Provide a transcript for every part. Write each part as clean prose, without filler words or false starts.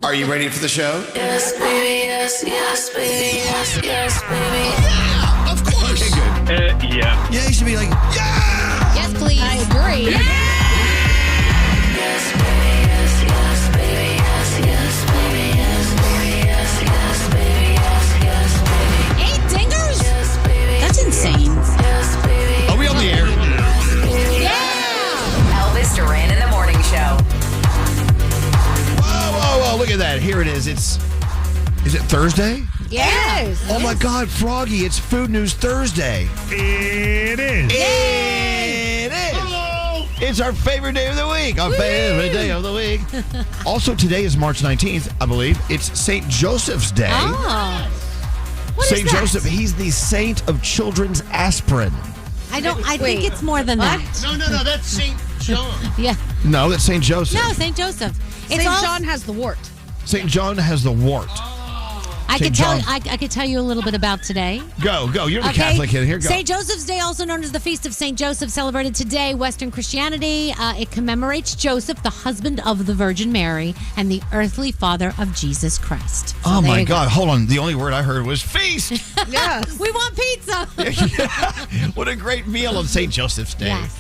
Are you ready for the show? Yes, baby, yes, yes, baby, yes, yes, baby. Yeah, of course. Okay, good. Yeah. Yeah, you should be like, yeah! Yes, please. I agree. Yes, baby, yes, yes, baby, yes, yes, baby, yes, baby, yes, yes, baby, yes, yes, baby. 8 dingers? Yes, baby. That's insane. Yes, baby. Are we on the air? Yeah. Elvis Duran in the Morning Show. Whoa, look at that. Here it is. Is it Thursday? Yes. Oh my God, Froggy, it's Food News Thursday. It is. It is. It's our favorite day of the week. Our favorite day of the week. Also, today is March 19th, I believe. It's St. Joseph's Day. Oh. What St. is that? Joseph, he's the saint of children's aspirin. I think Wait. it's more than that. No, that's St. John. Yeah. No, that's St. Joseph. No, St. Joseph. St. John has the wart. St. John has the wart. I St. could tell. John. I could tell you a little bit about today. Go. You're the Catholic kid. Here, go. St. Joseph's Day, also known as the Feast of St. Joseph, celebrated today. Western Christianity. It commemorates Joseph, the husband of the Virgin Mary, and the earthly father of Jesus Christ. So Oh there my you go. God! Hold on. The only word I heard was feast. Yes. We want pizza. What a great meal on St. Joseph's Day. Yes.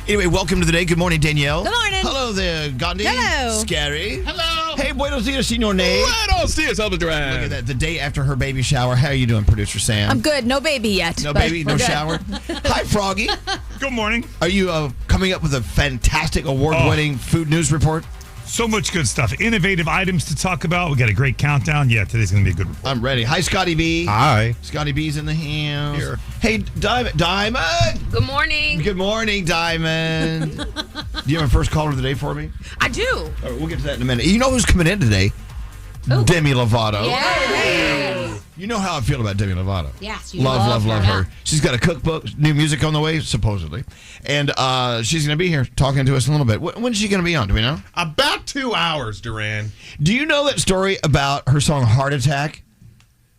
Anyway, welcome to the day. Good morning, Danielle. Good morning. Hello there, Gandhi. Hello. Scary. Hello. Hey, buenos dias, senor Nate. Buenos dias, Elvis Duran. Look at that. The day after her baby shower. How are you doing, producer Sam? I'm good. No baby yet. No but baby, we're no good. shower. Hi, Froggy. Good morning. Are you coming up with a fantastic award-winning food news report? So much good stuff. Innovative items to talk about. We got a great countdown. Yeah, today's going to be a good report. I'm ready. Hi, Scotty B. Hi. Scotty B's in the house. Here. Hey, Diamond. Good morning. Good morning, Diamond. Do you have a first caller of the day for me? I do. All right, we'll get to that in a minute. You know who's coming in today? Demi Lovato. Yes. You know how I feel about Demi Lovato. Yes, you Love her. her. She's got a cookbook, new music on the way, supposedly. And she's going to be here talking to us in a little bit. When's she going to be on? Do we know? About 2 hours, Duran. Do you know that story about her song Heart Attack?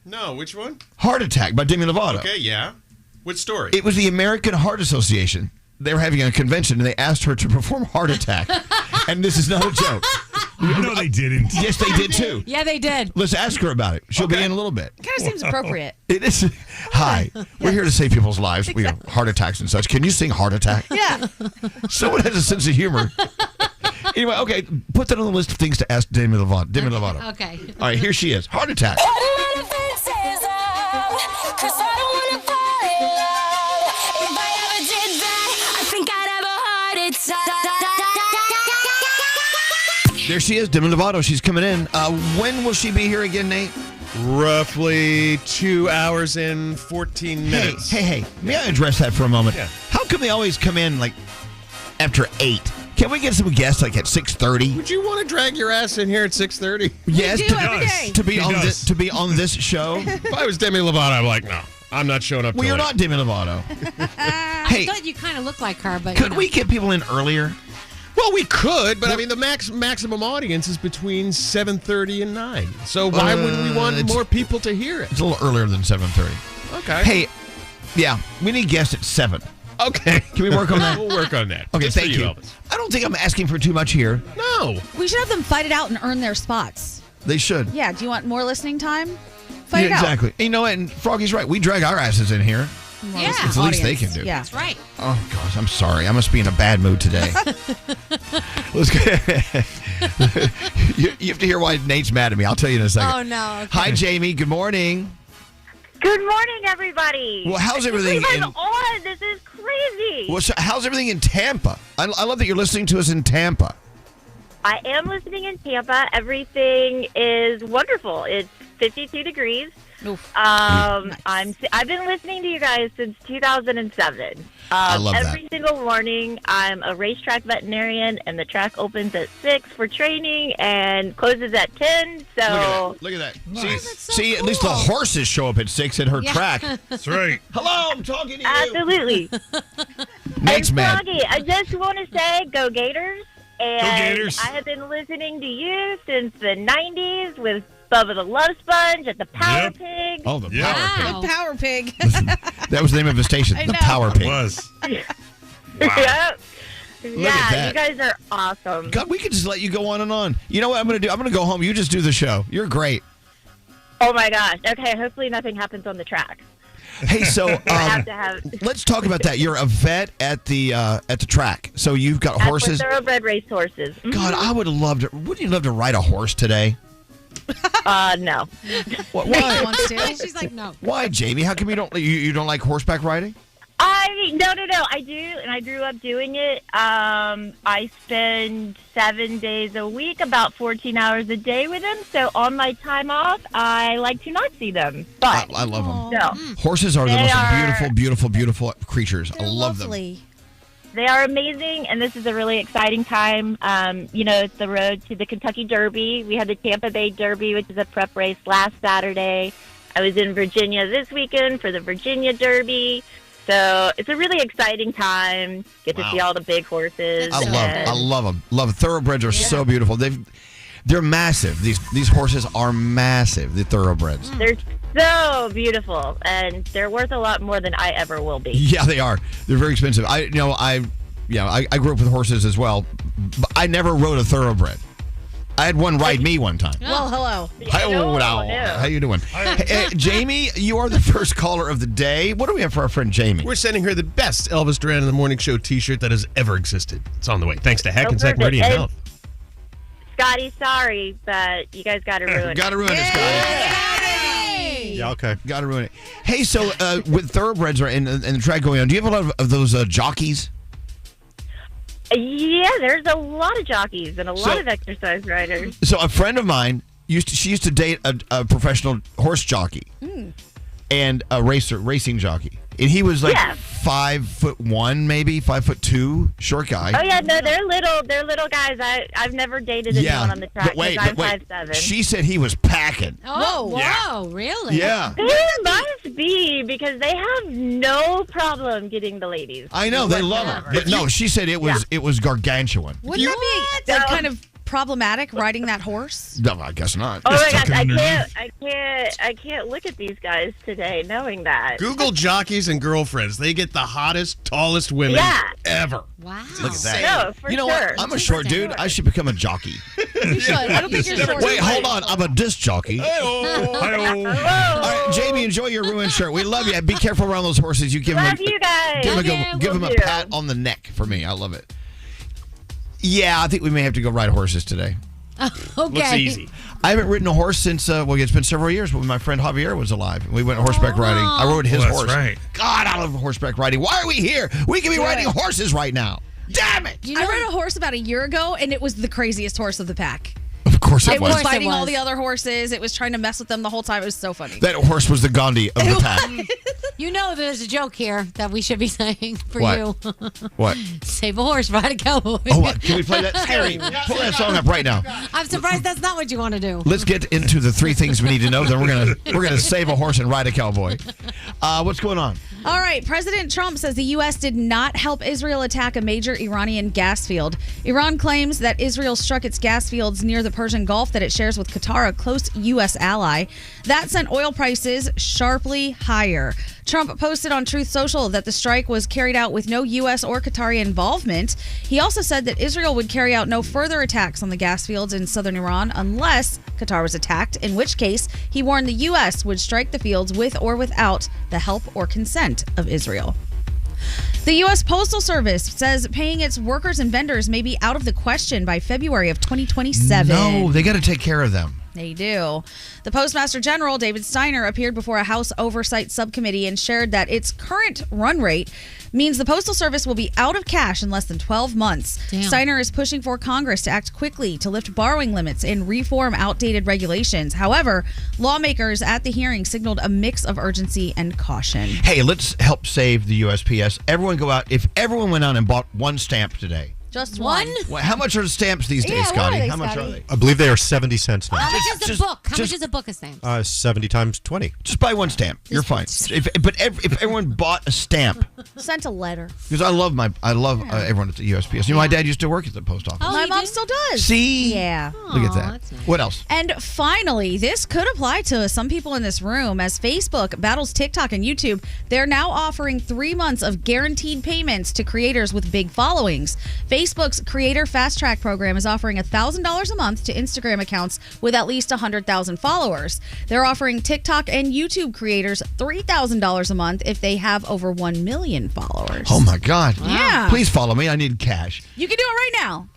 No, which one? Heart Attack by Demi Lovato. Okay, yeah. Which story? It was the American Heart Association. They were having a convention and they asked her to perform Heart Attack. And this is not a joke. No, they didn't. Yes, they did too. Yeah, they did. Let's ask her about it. She'll be in a little bit. Kind of seems appropriate. It is. Hi. We're here to save people's lives. We have heart attacks and such. Can you sing Heart Attack? Yeah. Someone has a sense of humor. Anyway, okay. Put that on the list of things to ask Demi Lovato. Okay. All right, here she is. Heart Attack. There she is, Demi Lovato. She's coming in. When will she be here again, Nate? Roughly 2 hours and 14 minutes. Hey. May I address that for a moment? Yeah. How come they always come in like after 8? Can we get some guests like at 6:30? Would you want to drag your ass in here at 6:30? Yes, do every day. to be He on does. this show. If I was Demi Lovato, I'm like, no, I'm not showing up. Well, you're not Demi Lovato. I thought you kind of look like her, but Could we get people in earlier? Well, we could, but I mean, the maximum audience is between 7:30 and 9. So why would we want more people to hear it? It's a little earlier than 7:30. Okay. Hey, yeah, we need guests at 7. Okay. Can we work on that? We'll work on that. Okay, Just for thank you. Elvis. I don't think I'm asking for too much here. No. We should have them fight it out and earn their spots. They should. Yeah. Do you want more listening time? Fight it out. Exactly. You know what? And Froggy's right. We drag our asses in here. Yeah. It's the least they can do. Yeah. That's right. Oh, gosh, I'm sorry. I must be in a bad mood today. Let's go. You have to hear why Nate's mad at me. I'll tell you in a second. Oh, no. Okay. Hi, Jamie. Good morning. Good morning, everybody. Well, how's everything I'm in... on. This is crazy. Well, so how's everything in Tampa? I love that you're listening to us in Tampa. I am listening in Tampa. Everything is wonderful. It's 52 degrees. Oof. I've been listening to you guys since 2007. I love every single morning. I'm a racetrack veterinarian, and the track opens at 6 for training and closes at 10. So Look at that. That's so See, at least the cool. horses show up at 6 at her track. That's right. Hello, I'm talking to you. absolutely. Nate's and mad. Froggy, I just want to say, go Gators. And Gators. I have been listening to you since the 90s with Bubba the Love Sponge at the Power Yep. Pig. Oh, the Yeah. Power Wow. The Power Pig. Pig. That was the name of the station, I the know. Power Pig. Was. Yep. Yeah, you guys are awesome. God, we could just let you go on and on. You know what I'm going to do? I'm going to go home. You just do the show. You're great. Oh my gosh. Okay, hopefully nothing happens on the track. Hey, so have let's talk about that. You're a vet at the track, so you've got horses. Thoroughbred race horses. Mhm. God, I would love to. Wouldn't you love to ride a horse today? No. Why? Wants to. She's like, no. Why, Jamie? How come you don't like horseback riding? No. I do, and I grew up doing it. I spend 7 days a week, about 14 hours a day with them. So on my time off, I like to not see them. But I love them. no, Horses are the They most are- beautiful creatures. I love them. they are amazing, and this is a really exciting time. It's the road to the Kentucky Derby. We had the Tampa Bay Derby, which is a prep race last Saturday. I was in Virginia this weekend for the Virginia Derby. So it's a really exciting time. Get to see all the big horses. I love them. Thoroughbreds are so beautiful. They're massive. These horses are massive. The thoroughbreds. They're so beautiful, and they're worth a lot more than I ever will be. Yeah, they are. They're very expensive. I grew up with horses as well, but I never rode a thoroughbred. I had one ride me one time. Well, hello. How you doing? Hey, Jamie, you are the first caller of the day. What do we have for our friend Jamie? We're sending her the best Elvis Duran in the Morning Show T-shirt that has ever existed. It's on the way. Thanks to Hackensack perfect. Meridian Hey, Health. Scotty, sorry, but you guys got to ruin it. Got to ruin it, Scotty. Yeah, okay. Got to ruin it. Hey, so with thoroughbreds and the track going on, do you have a lot of those jockeys? Yeah, there's a lot of jockeys and a lot of exercise riders. So a friend of mine used to date a professional horse jockey and a racing jockey, and he was like 5'1", maybe 5'2", short guy. Oh yeah, no, they're little guys. I've never dated anyone on the track because I'm 5'7". She said he was packing. Oh, whoa, really? Yeah. They must be, because they have no problem getting the ladies. I know, they love him. But no, she said it was gargantuan. Wouldn't that be kind of problematic riding that horse? No, I guess not. Oh my gosh, I can't look at these guys today knowing that. Google jockeys and girlfriends. They get the hottest, tallest women ever. Wow. Look at that. No, for you know sure. what? I'm a short dude. I should become a jockey. You should. I don't think you're short. Wait, hold on. I'm a disc jockey. Hi-oh. All right, Jamie, enjoy your ruined shirt. We love you. Be careful around those horses. You give Love them you guys. give them a pat on the neck for me. I love it. Yeah, I think we may have to go ride horses today. Okay. Looks easy. I haven't ridden a horse since, it's been several years when my friend Javier was alive. We went horseback riding. I rode his that's horse. right. God, I love horseback riding. Why are we here? We could be riding horses right now. Damn it. I rode a horse about a year ago, and it was the craziest horse of the pack. Of course it It was was. fighting all the other horses. It was trying to mess with them the whole time. It was so funny. That horse was the Gandhi of the pack. You know there's a joke here that we should be saying for What? you. What? Save a horse, ride a cowboy. Oh, what? Can we play that? Scary. Pull that song up right now. I'm surprised that's not what you want to do. Let's get into the three things we need to know. Then we're gonna save a horse and ride a cowboy. What's going on? All right, President Trump says the U.S. did not help Israel attack a major Iranian gas field. Iran claims that Israel struck its gas fields near the Persian Gulf that it shares with Qatar, a close U.S. ally. That sent oil prices sharply higher. Trump posted on Truth Social that the strike was carried out with no U.S. or Qatari involvement. He also said that Israel would carry out no further attacks on the gas fields in southern Iran unless Qatar was attacked, in which case he warned the U.S. would strike the fields with or without the help or consent of Israel. The U.S. Postal Service says paying its workers and vendors may be out of the question by February of 2027. No, they got to take care of them. They do. The Postmaster General, David Steiner, appeared before a House Oversight Subcommittee and shared that its current run rate means the Postal Service will be out of cash in less than 12 months. Damn. Steiner is pushing for Congress to act quickly to lift borrowing limits and reform outdated regulations. However, lawmakers at the hearing signaled a mix of urgency and caution. Hey, let's help save the USPS. Everyone go out. If everyone went out and bought one stamp today, Just one? Well, how much are stamps these days, Yeah, what Scotty? are they, How much Scotty? are they? I believe they are 70 cents now. How much is just- a book? How just- much is a book of stamps? 70 times 20. Just buy one stamp. You're fine. If everyone bought a stamp, Sent a letter. because I love everyone at the USPS. You know, my dad used to work at the post office. Oh, My you mom do? still does. See? Yeah. Look at Aw, that. that's nice. What else? And finally, this could apply to some people in this room as Facebook battles TikTok and YouTube. They're now offering 3 months of guaranteed payments to creators with big followings. Facebook's Creator Fast Track program is offering $1,000 a month to Instagram accounts with at least 100,000 followers. They're offering TikTok and YouTube creators $3,000 a month if they have over 1 million followers. Oh, my God. Yeah. Please follow me. I need cash. You can do it right now.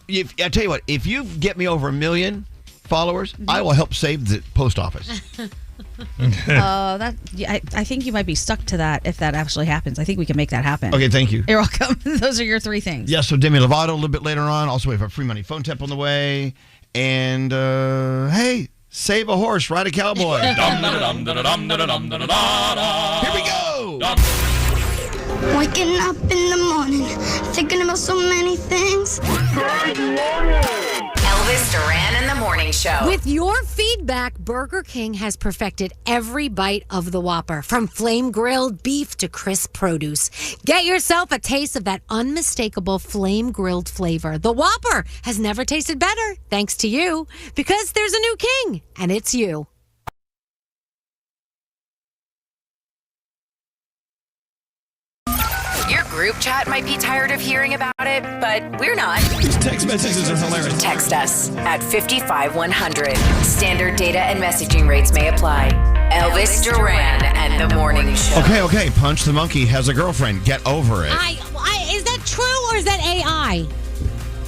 I tell you what, if you get me over 1 million followers, I will help save the post office. I think you might be stuck to that if that actually happens. I think we can make that happen. Okay, thank you. You're welcome. Those are your 3 things. Yeah, so Demi Lovato a little bit later on. Also, we have a free money phone tap on the way. And, hey, save a horse, ride a cowboy. Here we go. Waking up in the morning, thinking about so many things. Elvis Duran and the Morning Show. With your feedback, Burger King has perfected every bite of the Whopper, from flame grilled beef to crisp produce. Get yourself a taste of that unmistakable flame grilled flavor. The Whopper has never tasted better, thanks to you, because there's a new king, and it's you. Your group chat might be tired of hearing about it, but we're not. These text messages are hilarious. Text us at 55100. Standard data and messaging rates may apply. Elvis Duran and the Morning Show. Okay. Punch the Monkey has a girlfriend. Get over it. Is that true or is that AI?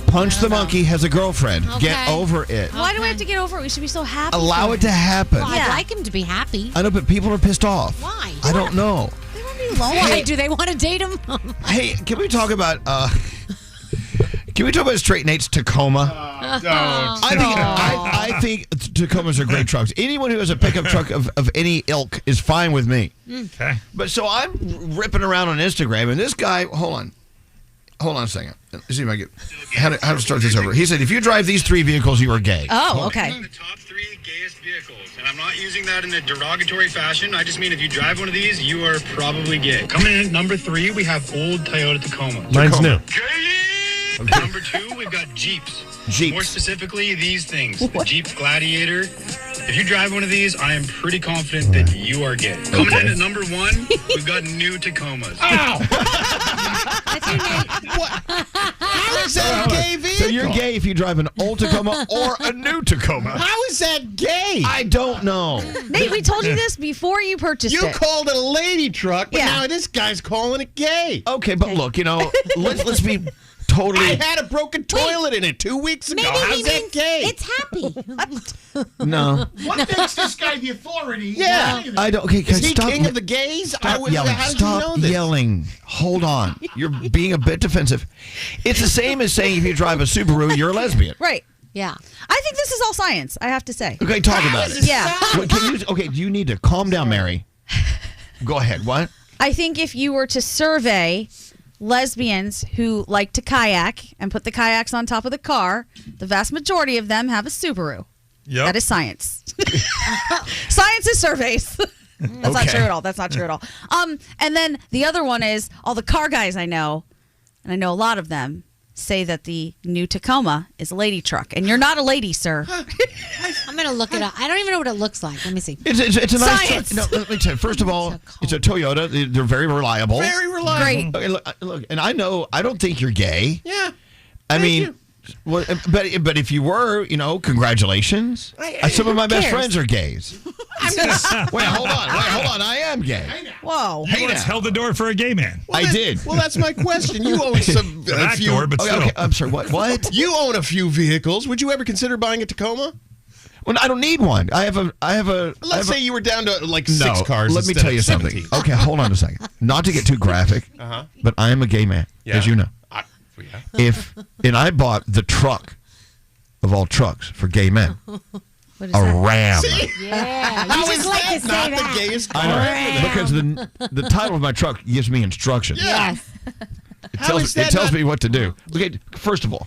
Punch the Monkey has a girlfriend. Okay. Get over it. Why do we have to get over it? We should be so happy. Allow it to happen. Well, Yeah. I'd like him to be happy. I know, but people are pissed off. Why? I don't know. Why do they want to date him? Hey, can we talk about Straight Nate's Tacoma? I think Tacomas are great trucks. Anyone who has a pickup truck of any ilk is fine with me. Okay. But so I'm ripping around on Instagram, and this guy, hold on a second. Let's see if I get how to start this over. He said, if you drive these 3 vehicles, you are gay. Oh, okay. The top 3 gayest vehicles, and I'm not using that in a derogatory fashion. I just mean if you drive one of these, you are probably gay. Coming in at number 3, we have old Toyota Tacoma. Mine's new. Gay! Number 2, we've got Jeeps. Jeeps. More specifically, these things. The Jeep Gladiator. If you drive one of these, I am pretty confident that you are gay. Coming in at number 1, we've got new Tacomas. That's your name. How is that a gay vehicle? So you're gay if you drive an old Tacoma or a new Tacoma. How is that gay? I don't know. Nate, we told you this before you purchased You it. called it a lady truck, but Yeah. now this guy's calling it gay. Okay, but look, let's be totally. I had a broken toilet in it 2 weeks ago. Maybe How's he that means gay? it's happy. No. What makes this guy the authority? Yeah. I don't. Okay, Is he stop. king of the gays? Stop yelling. How did Stop you know this? yelling. Hold on. You're being a bit defensive. It's the same as saying if you drive a Subaru, you're a lesbian. Right. Yeah. I think this is all science, I have to say. Okay, talk about it. Yeah. Okay, you need to calm down, Mary. Go ahead. What? I think if you were to survey lesbians who like to kayak and put the kayaks on top of the car, the vast majority of them have a Subaru. Yep. That is science. Science is surveys. That's not Okay. true at all. That's not true at all. And then the other one is all the car guys I know, and I know a lot of them, say that the new Tacoma is a lady truck, and you're not a lady, sir. I'm going to look it up. I don't even know what it looks like. Let me see. It's a nice Science. truck. No, let me tell you. First of all, it's a Toyota. They're very reliable. Very reliable. Great. Okay, look, and I don't think you're gay. Yeah. I mean, you. well, but if you were, congratulations. Some of my best cares? friends are gays. Wait, hold on. I am gay. Whoa. Hey, You once now. held the door for a gay man. I did. Well, that's my question. You own a Back few. door, but still. Okay, I'm sorry. What? You own a few vehicles. Would you ever consider buying a Tacoma? Well, I don't need one. I have a. Let's say you were down to like No, 6 cars. let me instead tell of you something. 17. Okay, hold on a second. Not to get too graphic, but I am a gay man, Yeah. as you know. Yeah. And I bought the truck of all trucks for gay men, What is a that? Ram. Yeah. You How just is like that to say not that. the gayest I car? know, because the title of my truck gives me instructions. Yes. tells me what to do. Okay, first of all,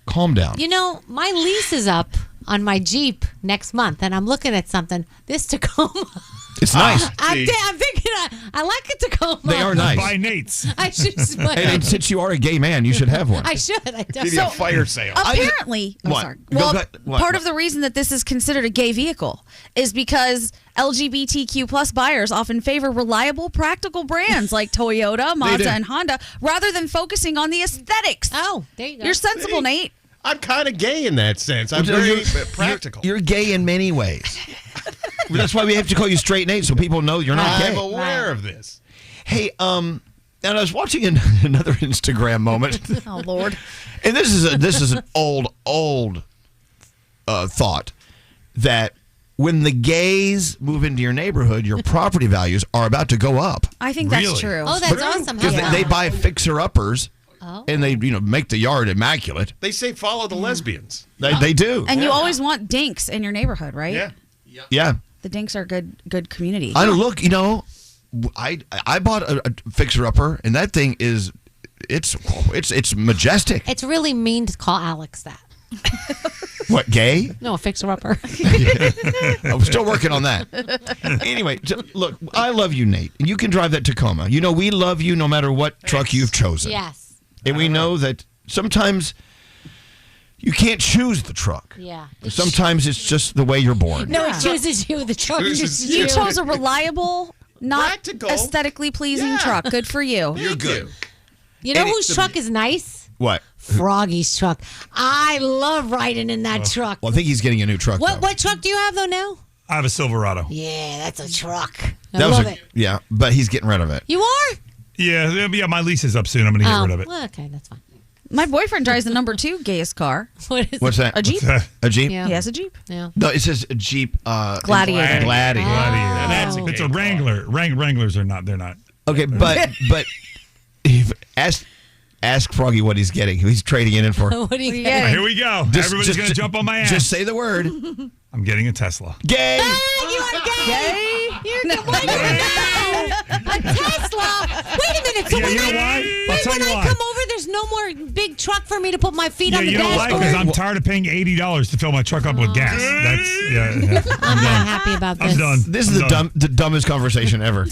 calm down. You know, my lease is up on my Jeep next month, and I'm looking at something. This Tacoma. It's nice. I'm thinking I like a Tacoma. They are nice. Buy Nate's. I should. And since you are a gay man, you should have one. I should. I definitely. Give you a fire sale. Apparently, What? well, What? part of the reason that this is considered a gay vehicle is because LGBTQ plus buyers often favor reliable, practical brands like Toyota, Mazda, and Honda rather than focusing on the aesthetics. Oh, there you go. You're sensible, Nate. I'm kind of gay in that sense. I'm very practical. You're gay in many ways. That's why we have to call you Straight Nate, so people know you're not gay. I'm aware of this. Hey, and I was watching another Instagram moment. Oh Lord! And this is an old thought that when the gays move into your neighborhood, your property values are about to go up. I think that's true. Oh, that's awesome. Because they buy fixer-uppers. Oh. And they, make the yard immaculate. They say follow the lesbians. They do. And you always want dinks in your neighborhood, right? Yeah. The dinks are good community. I look, I bought a fixer-upper, and that thing is, it's majestic. It's really mean to call Alex that. What, gay? No, a fixer-upper. I'm still working on that. Anyway, look, I love you, Nate. And you can drive that Tacoma. We love you no matter what truck you've chosen. Yes. And we know that sometimes you can't choose the truck. Yeah. Sometimes it's just the way you're born. No, it chooses you. The truck chooses you. You chose a reliable, not Practical. aesthetically pleasing truck. Good for you. You're good. You know whose truck is nice? What? Froggy's truck. I love riding in that truck. Well, I think he's getting a new truck. What truck do you have though now? I have a Silverado. Yeah, that's a truck. I love it. Yeah, but he's getting rid of it. You are? Yeah, my lease is up soon. I'm going to get rid of it. Well, okay, that's fine. My boyfriend drives the number 2 gayest car. What's that? A Jeep. A Jeep? Yeah. He has a Jeep. Yeah. No, it says a Jeep. Gladiator. Gladiator. Gladiator. It's a Wrangler. Wranglers are not. They're not. Okay, but ask Froggy what he's getting. He's trading it in for. What do you Yeah. get? Here we go. Everybody's going to jump on my ass. Just say the word. I'm getting a Tesla. Gay. You are gay. You're what? No. A Tesla. Wait a minute. So Yeah, when you know why? I'll tell when you I why. come over, there's no more big truck for me to put my feet Yeah, on the you know why? dashboard. Because I'm tired of paying $80 to fill my truck up with gas. I'm not happy about this. I'm done. This is the dumbest conversation ever.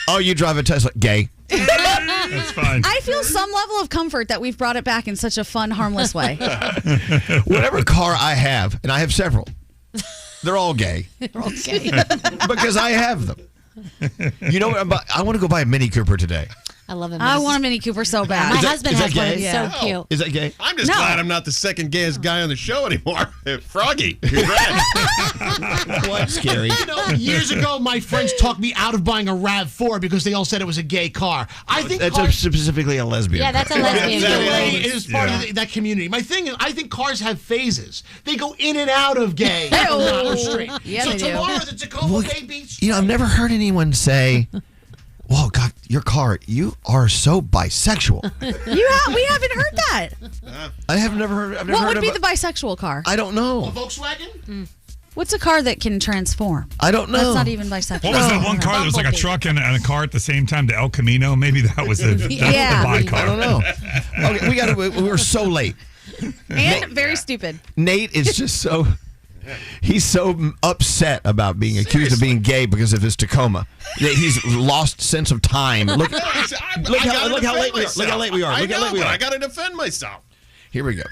Oh, you drive a Tesla. Gay. That's fine. I feel some level of comfort that we've brought it back in such a fun, harmless way. Whatever car I have, and I have several, they're all gay. They're all gay. Because I have them. You know what? I want to go buy a Mini Cooper today. I love it. I want a Mini Cooper so bad. My Is that- husband is has that one. gay? It's so cute. Is that gay? I'm just No. glad I'm not the second gayest guy on the show anymore. Froggy. Congrats. What's scary? Years ago, my friends talked me out of buying a RAV4 because they all said it was a gay car. I think That's cars, specifically a lesbian. Yeah, that's a lesbian. That it is. is part of that community. My thing is, I think cars have phases. They go in and out of gay or straight. Yeah, so they do. tomorrow the Tacoma gay beach. I've never heard anyone say, "Whoa, God, your car, you are so bisexual." We haven't heard that. I have never heard. I've never What heard would be of the bisexual car? I don't A know. Volkswagen? What's a car that can transform? I don't know. That's not even bisexual. What was that one car that was like a Bumblebee. truck and a car at the same time? The El Camino? Maybe that was the Yeah. bi car. I don't know. Okay, we were so late. And very stupid. Nate is just so. He's so upset about being accused of being gay because of his Tacoma. That he's lost sense of time. Look how late we are. Look how late we are. I Look how know, late we but are. I got to defend myself. Here we go.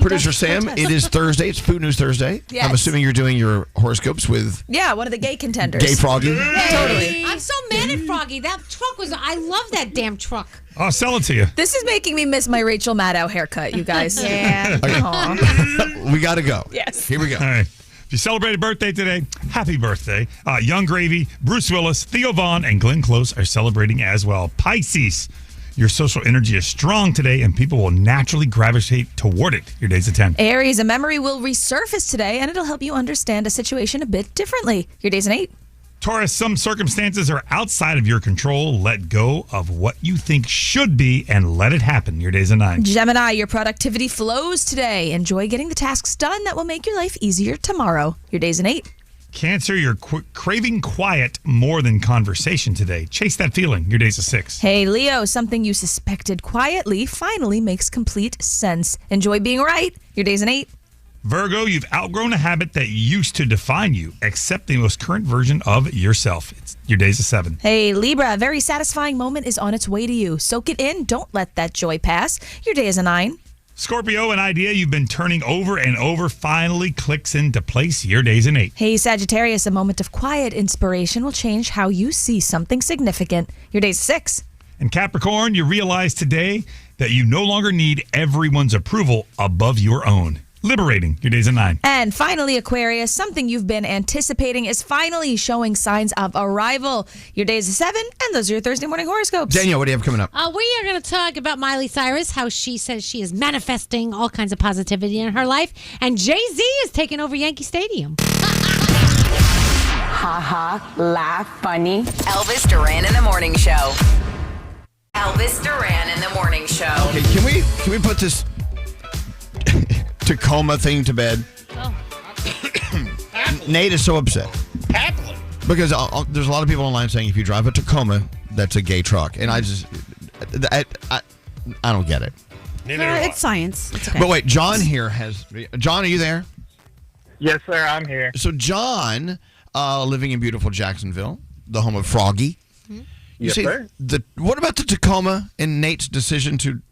Producer Sam, it is Thursday. It's Food News Thursday. Yes. I'm assuming you're doing your horoscopes with Yeah, one of the gay contenders. Gay Froggy. Totally. I'm so mad at Froggy. That truck was. I love that damn truck. I'll sell it to you. This is making me miss my Rachel Maddow haircut, you guys. Yeah. Aw. We got to go. Yes. Here we go. All right. If you celebrate a birthday today, happy birthday. Young Gravy, Bruce Willis, Theo Vaughn, and Glenn Close are celebrating as well. Pisces, your social energy is strong today, and people will naturally gravitate toward it. Your day's a 10. Aries, a memory will resurface today, and it'll help you understand a situation a bit differently. Your day's an 8. Taurus, some circumstances are outside of your control. Let go of what you think should be and let it happen. Your day's a 9. Gemini, your productivity flows today. Enjoy getting the tasks done that will make your life easier tomorrow. Your day's an 8. Cancer, you're craving quiet more than conversation today. Chase that feeling. Your day's a 6. Hey, Leo, something you suspected quietly finally makes complete sense. Enjoy being right. Your day's an 8. Virgo, you've outgrown a habit that used to define you. Accept the most current version of yourself. Your day's a 7. Hey, Libra, a very satisfying moment is on its way to you. Soak it in. Don't let that joy pass. Your day is a 9. Scorpio, an idea you've been turning over and over finally clicks into place. Your day's an 8. Hey, Sagittarius, a moment of quiet inspiration will change how you see something significant. Your day's a 6. And Capricorn, you realize today that you no longer need everyone's approval above your own. Liberating. Your day's a 9. And finally, Aquarius, something you've been anticipating is finally showing signs of arrival. Your day's a 7, and those are your Thursday morning horoscopes. Danielle, what do you have coming up? We are going to talk about Miley Cyrus, how she says she is manifesting all kinds of positivity in her life. And Jay-Z is taking over Yankee Stadium. Ha ha, laugh, funny. Elvis Duran in the Morning Show. Elvis Duran in the Morning Show. Okay, can we put this Tacoma thing to bed? Nate is so upset. Happily. Because there's a lot of people online saying if you drive a Tacoma, that's a gay truck. And I don't get it. It's science. It's okay. But wait, John here John, are you there? Yes, sir, I'm here. So John, living in beautiful Jacksonville, the home of Froggy. Yes, sir. What about the Tacoma and Nate's decision to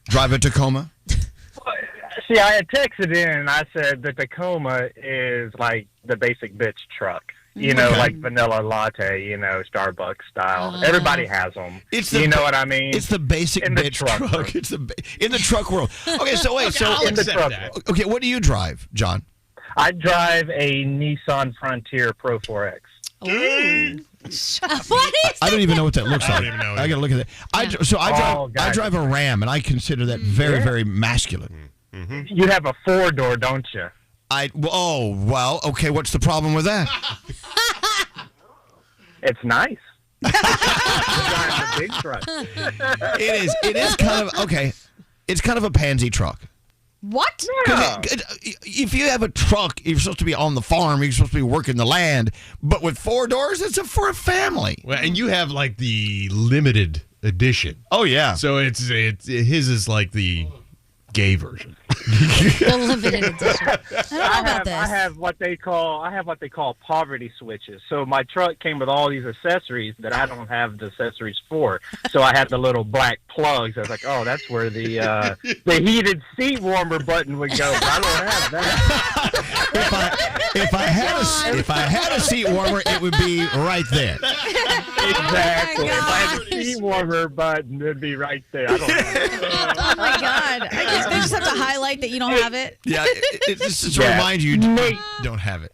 drive a Tacoma? See, I had texted in and I said the Tacoma is like the basic bitch truck. You know, like vanilla latte, Starbucks style. Everybody has them. You know what I mean? It's the basic bitch truck. It's in the truck world. Okay, so wait. In the truck world. Okay, what do you drive, John? I drive a Nissan Frontier Pro 4X. I don't even know what that looks like. I gotta look at it. I drive a Ram, and I consider that very, very masculine. Mm-hmm. You have a 4-door, don't you? Okay. What's the problem with that? It's nice. Driving a big truck. It is kind of okay. It's kind of a pansy truck. What? If you have a truck, you're supposed to be on the farm. You're supposed to be working the land. But with 4 doors, it's for a family. Well, and you have like the limited edition. Oh yeah. So his is like the gay version. The limited edition. I don't know about this. I have what they call poverty switches. So my truck came with all these accessories that I don't have the accessories for. So I had the little black plugs. I was like, oh, that's where the heated seat warmer button would go. But I don't have that. If I had a seat warmer, it would be right there. Exactly. If I had a seat warmer button, it'd be right there. I don't have it. Oh my God! I guess they just have to highlight that you don't have it. Yeah, it's just to remind you don't have it.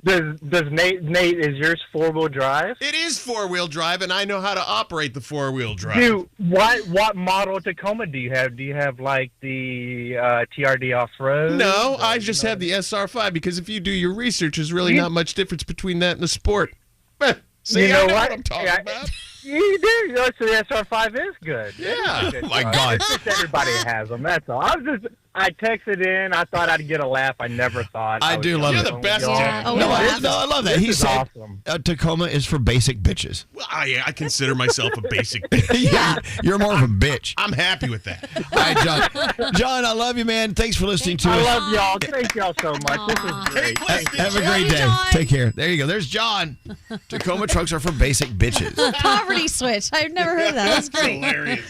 Does Nate, is yours 4-wheel drive? It is 4-wheel drive, and I know how to operate the 4-wheel drive. Dude, what model Tacoma do you have? Do you have like the TRD off-road? No, I just have the SR5 because if you do your research, there's really not much difference between that and the Sport. See, you know I know what I'm talking about. You do. So the SR5 is good. Yeah. Good My God. It's just everybody has them. That's all. I texted in. I thought I'd get a laugh. I never thought. I do love it. You're the best. No, I love that. He said awesome. Tacoma is for basic bitches. Well, I consider myself a basic bitch. Yeah, you're more of a bitch. I'm happy with that. All right, John. John, I love you, man. Thanks for listening to us. I love y'all. Thank y'all so much. This is great. Have a great day. Take care. There you go. There's John. Tacoma trucks are for basic bitches. Poverty switch. I've never heard of that. That's great. Hilarious.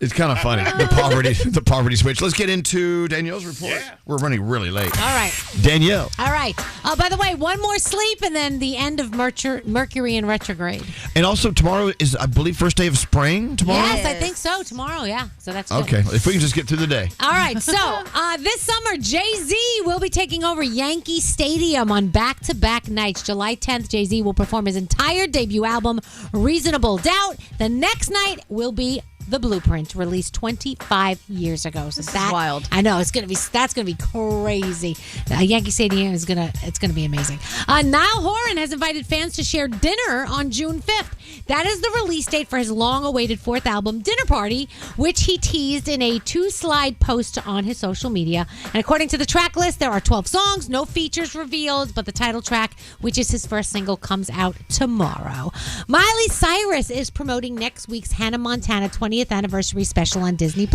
It's kind of funny. The poverty switch. Let's get into Danielle's report. Yeah. We're running really late. All right. Danielle. All right. By the way, one more sleep and then the end of Mercury in retrograde. And also tomorrow is, I believe, first day of spring tomorrow? Yes, I think so. Tomorrow, yeah. So that's good. Okay. If we can just get through the day. All right. So this summer, Jay-Z will be taking over Yankee Stadium on back-to-back nights. July 10th, Jay-Z will perform his entire debut album, Reasonable Doubt. The next night will be The Blueprint, released 25 years ago. So This is wild. I know that's gonna be crazy. Yankee Stadium it's gonna be amazing. Niall Horan has invited fans to share dinner on June 5th. That is the release date for his long-awaited fourth album, Dinner Party, which he teased in a 2-slide post on his social media. And according to the track list, there are 12 songs, no features revealed, but the title track, which is his first single, comes out tomorrow. Miley Cyrus is promoting next week's Hannah Montana 20th anniversary special on Disney+.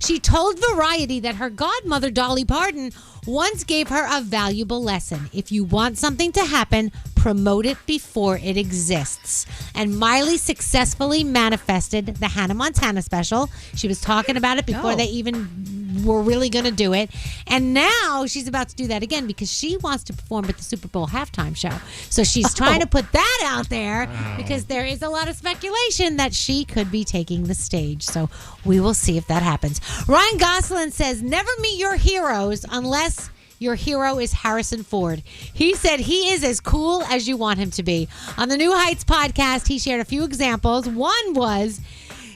She told Variety that her godmother, Dolly Parton, once gave her a valuable lesson. If you want something to happen, promote it before it exists. And Miley successfully manifested the Hannah Montana special. She was talking about it before they even were really going to do it. And now she's about to do that again because she wants to perform at the Super Bowl halftime show. So she's trying to put that out there because there is a lot of speculation that she could be taking the stage. So we will see if that happens. Ryan Gosling says, never meet your heroes unless your hero is Harrison Ford. He said he is as cool as you want him to be. On the New Heights podcast, he shared a few examples. One was,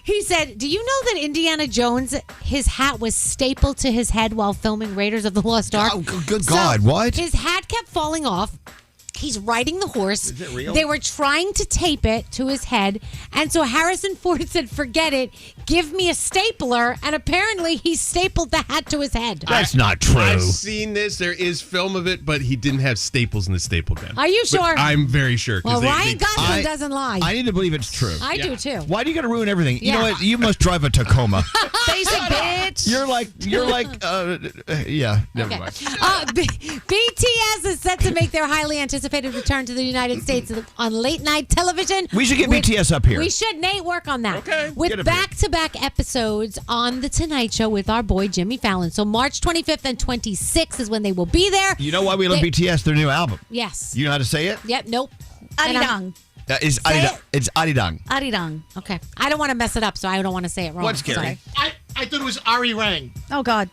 he said, do you know that Indiana Jones, his hat was stapled to his head while filming Raiders of the Lost Ark? Oh, good God, what? His hat kept falling off. He's riding the horse. Is it real? They were trying to tape it to his head. And so Harrison Ford said, forget it. Give me a stapler. And apparently he stapled the hat to his head. That's not true. I've seen this. There is film of it, but he didn't have staples in the staple gun. Are you But sure? I'm very sure. Well, Ryan Gosling doesn't lie. I need to believe it's true. I do too. Why do you got to ruin everything? You Yeah. know what? You must drive a Tacoma. Basic bitch. You're like, yeah. Never mind. BTS is set to make their highly anticipated return to the United States on late night television. We should get BTS up here. We should, Nate, work on that. Okay. Get With up back-to-back episodes on The Tonight Show with our boy Jimmy Fallon. So March 25th and 26th is when they will be there. You know why we love BTS? Their new album. Yes. You know how to say it? Yep, nope. And I'm- Arirang. It's Say Arirang. It's Arirang. Arirang. Okay. I don't want to mess it up, so I don't want to say it wrong. What's scary? Sorry. I thought it was Ari Rang. Oh, God.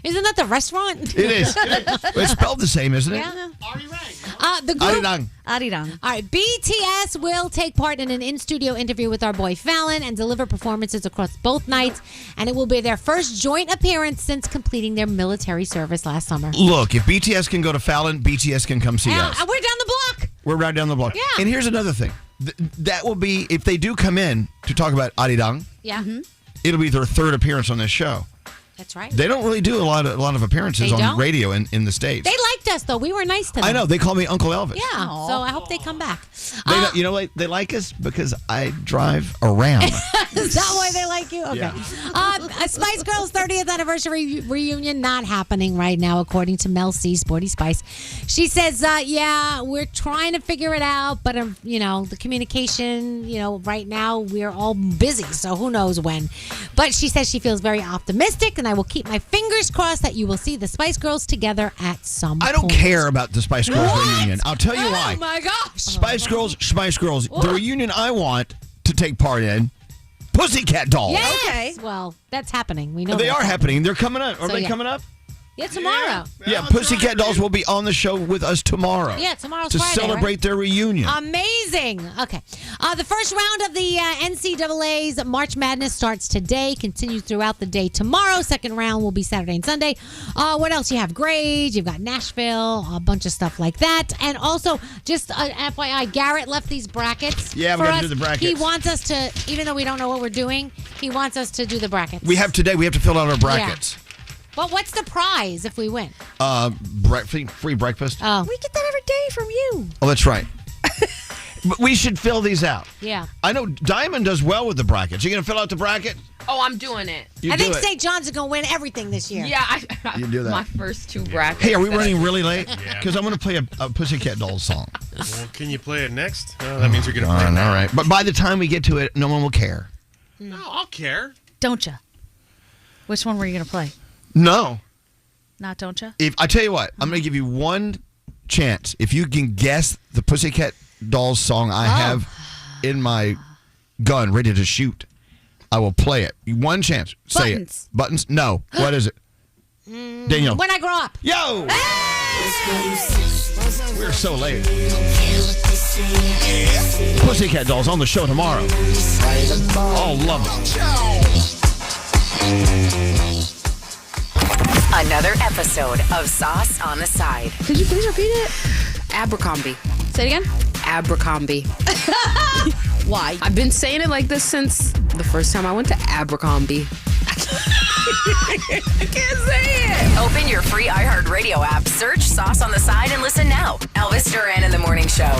Isn't that the restaurant? It is. It's spelled the same, isn't it? Yeah. Ari Rang. The group. Arirang. Arirang. All right, BTS will take part in an in-studio interview with our boy Fallon and deliver performances across both nights, and it will be their first joint appearance since completing their military service last summer. Look, if BTS can go to Fallon, BTS can come see us. We're down the block. We're right down the block. Yeah. And here's another thing. That will be, if they do come in to talk about Arirang, Yeah, it'll be their third appearance on this show. that's right. They don't really do a lot of appearances They on don't? radio in the States. They liked us, though. We were nice to them. I know. They call me Uncle Elvis. Yeah, so I hope they come back. You know what? They like us because I drive around. Is that why they like you? Okay. A Spice Girls 30th anniversary reunion not happening right now, according to Mel C, Sporty Spice. She says, yeah, we're trying to figure it out, but, the communication, right now we're all busy, so who knows when. But she says she feels very optimistic, and I will keep my fingers crossed that you will see the Spice Girls together at some I don't point. care about the Spice Girls What? reunion. I'll tell you why. Oh, my gosh. Spice Girls. The reunion I want to take part in, Pussycat Dolls. Yes. Okay. Well, that's happening. We know They that's are happening. They're coming up. Are So, they yeah. coming up? Yeah, tomorrow. Yeah, Pussycat Dolls will be on the show with us tomorrow. Yeah, tomorrow's to Friday, celebrate right? their reunion. Amazing. Okay. The first round of the NCAA's March Madness starts today, continues throughout the day tomorrow. Second round will be Saturday and Sunday. What else? You have grades, you've got Nashville, a bunch of stuff like that. And also, just FYI, Garrett left these brackets. Yeah, we for gotta us. do the brackets. He wants us to, even though we don't know what we're doing, he wants us to do the brackets. We have to fill out our brackets. But what's the prize if we win? Free breakfast. Oh. We get that every day from you. Oh, that's right. But we should fill these out. Yeah. I know Diamond does well with the brackets. You going to fill out the bracket? Oh, I'm doing it. You I do think it. St. John's is going to win everything this year. Yeah, You do that. My first two brackets. Hey, are we running really late? Because I'm going to play a Pussycat Dolls song. Well, can you play it next? Oh, that means you're going to play it All now. right. But by the time we get to it, no one will care. No, I'll care. Don't ya? Which one were you going to play? No. Not don't ya? If I tell you what, I'm going to give you one chance. If you can guess the Pussycat Dolls song I have in my gun ready to shoot, I will play it. One chance. Say Buttons. it. Buttons? No. What is it? Danielle. When I grow up. Yo! We're so late. Pussycat Dolls on the show tomorrow. Oh, love it. Another episode of Sauce on the Side. Could you please repeat it? Abercrombie. Say it again. Abercrombie. Why? I've been saying it like this since the first time I went to Abercrombie. I can't say it. Open your free iHeartRadio app, search Sauce on the Side, and listen now. Elvis Duran and the Morning Show.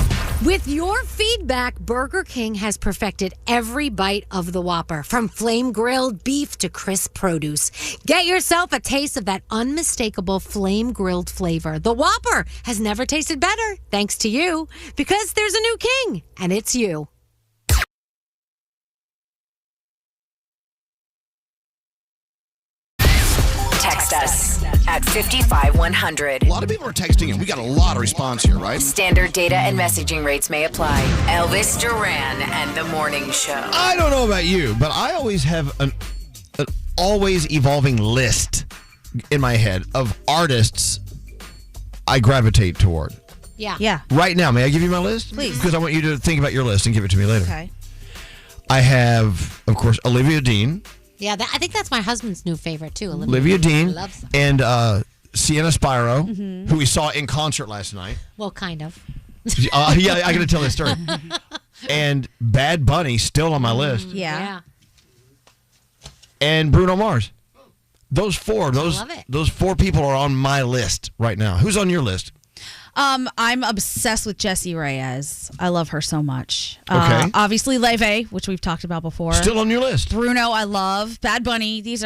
With your feedback, Burger King has perfected every bite of the Whopper, from flame-grilled beef to crisp produce. Get yourself a taste of that unmistakable flame-grilled flavor. The Whopper has never tasted better, thanks to you, because there's a new king, and it's you. Text us at 55100. A lot of people are texting in. We got a lot of response here, right? Standard data and messaging rates may apply. Elvis Duran and the Morning Show. I don't know about you, but I always have an always evolving list in my head of artists I gravitate toward. Yeah. Right now, may I give you my list? Please. Because I want you to think about your list and give it to me later. Okay. I have, of course, Olivia Dean. Yeah, I think that's my husband's new favorite, too. Olivia Dean. Loves them. And Sienna Spiro, who we saw in concert last night. Well, kind of. Yeah, I got to tell this story. And Bad Bunny, still on my list. Yeah. And Bruno Mars. Those four people are on my list right now. Who's on your list? I'm obsessed with Jessie Reyez. I love her so much. Okay. Obviously, Leve, which we've talked about before. Still on your list. Bruno, I love. Bad Bunny. This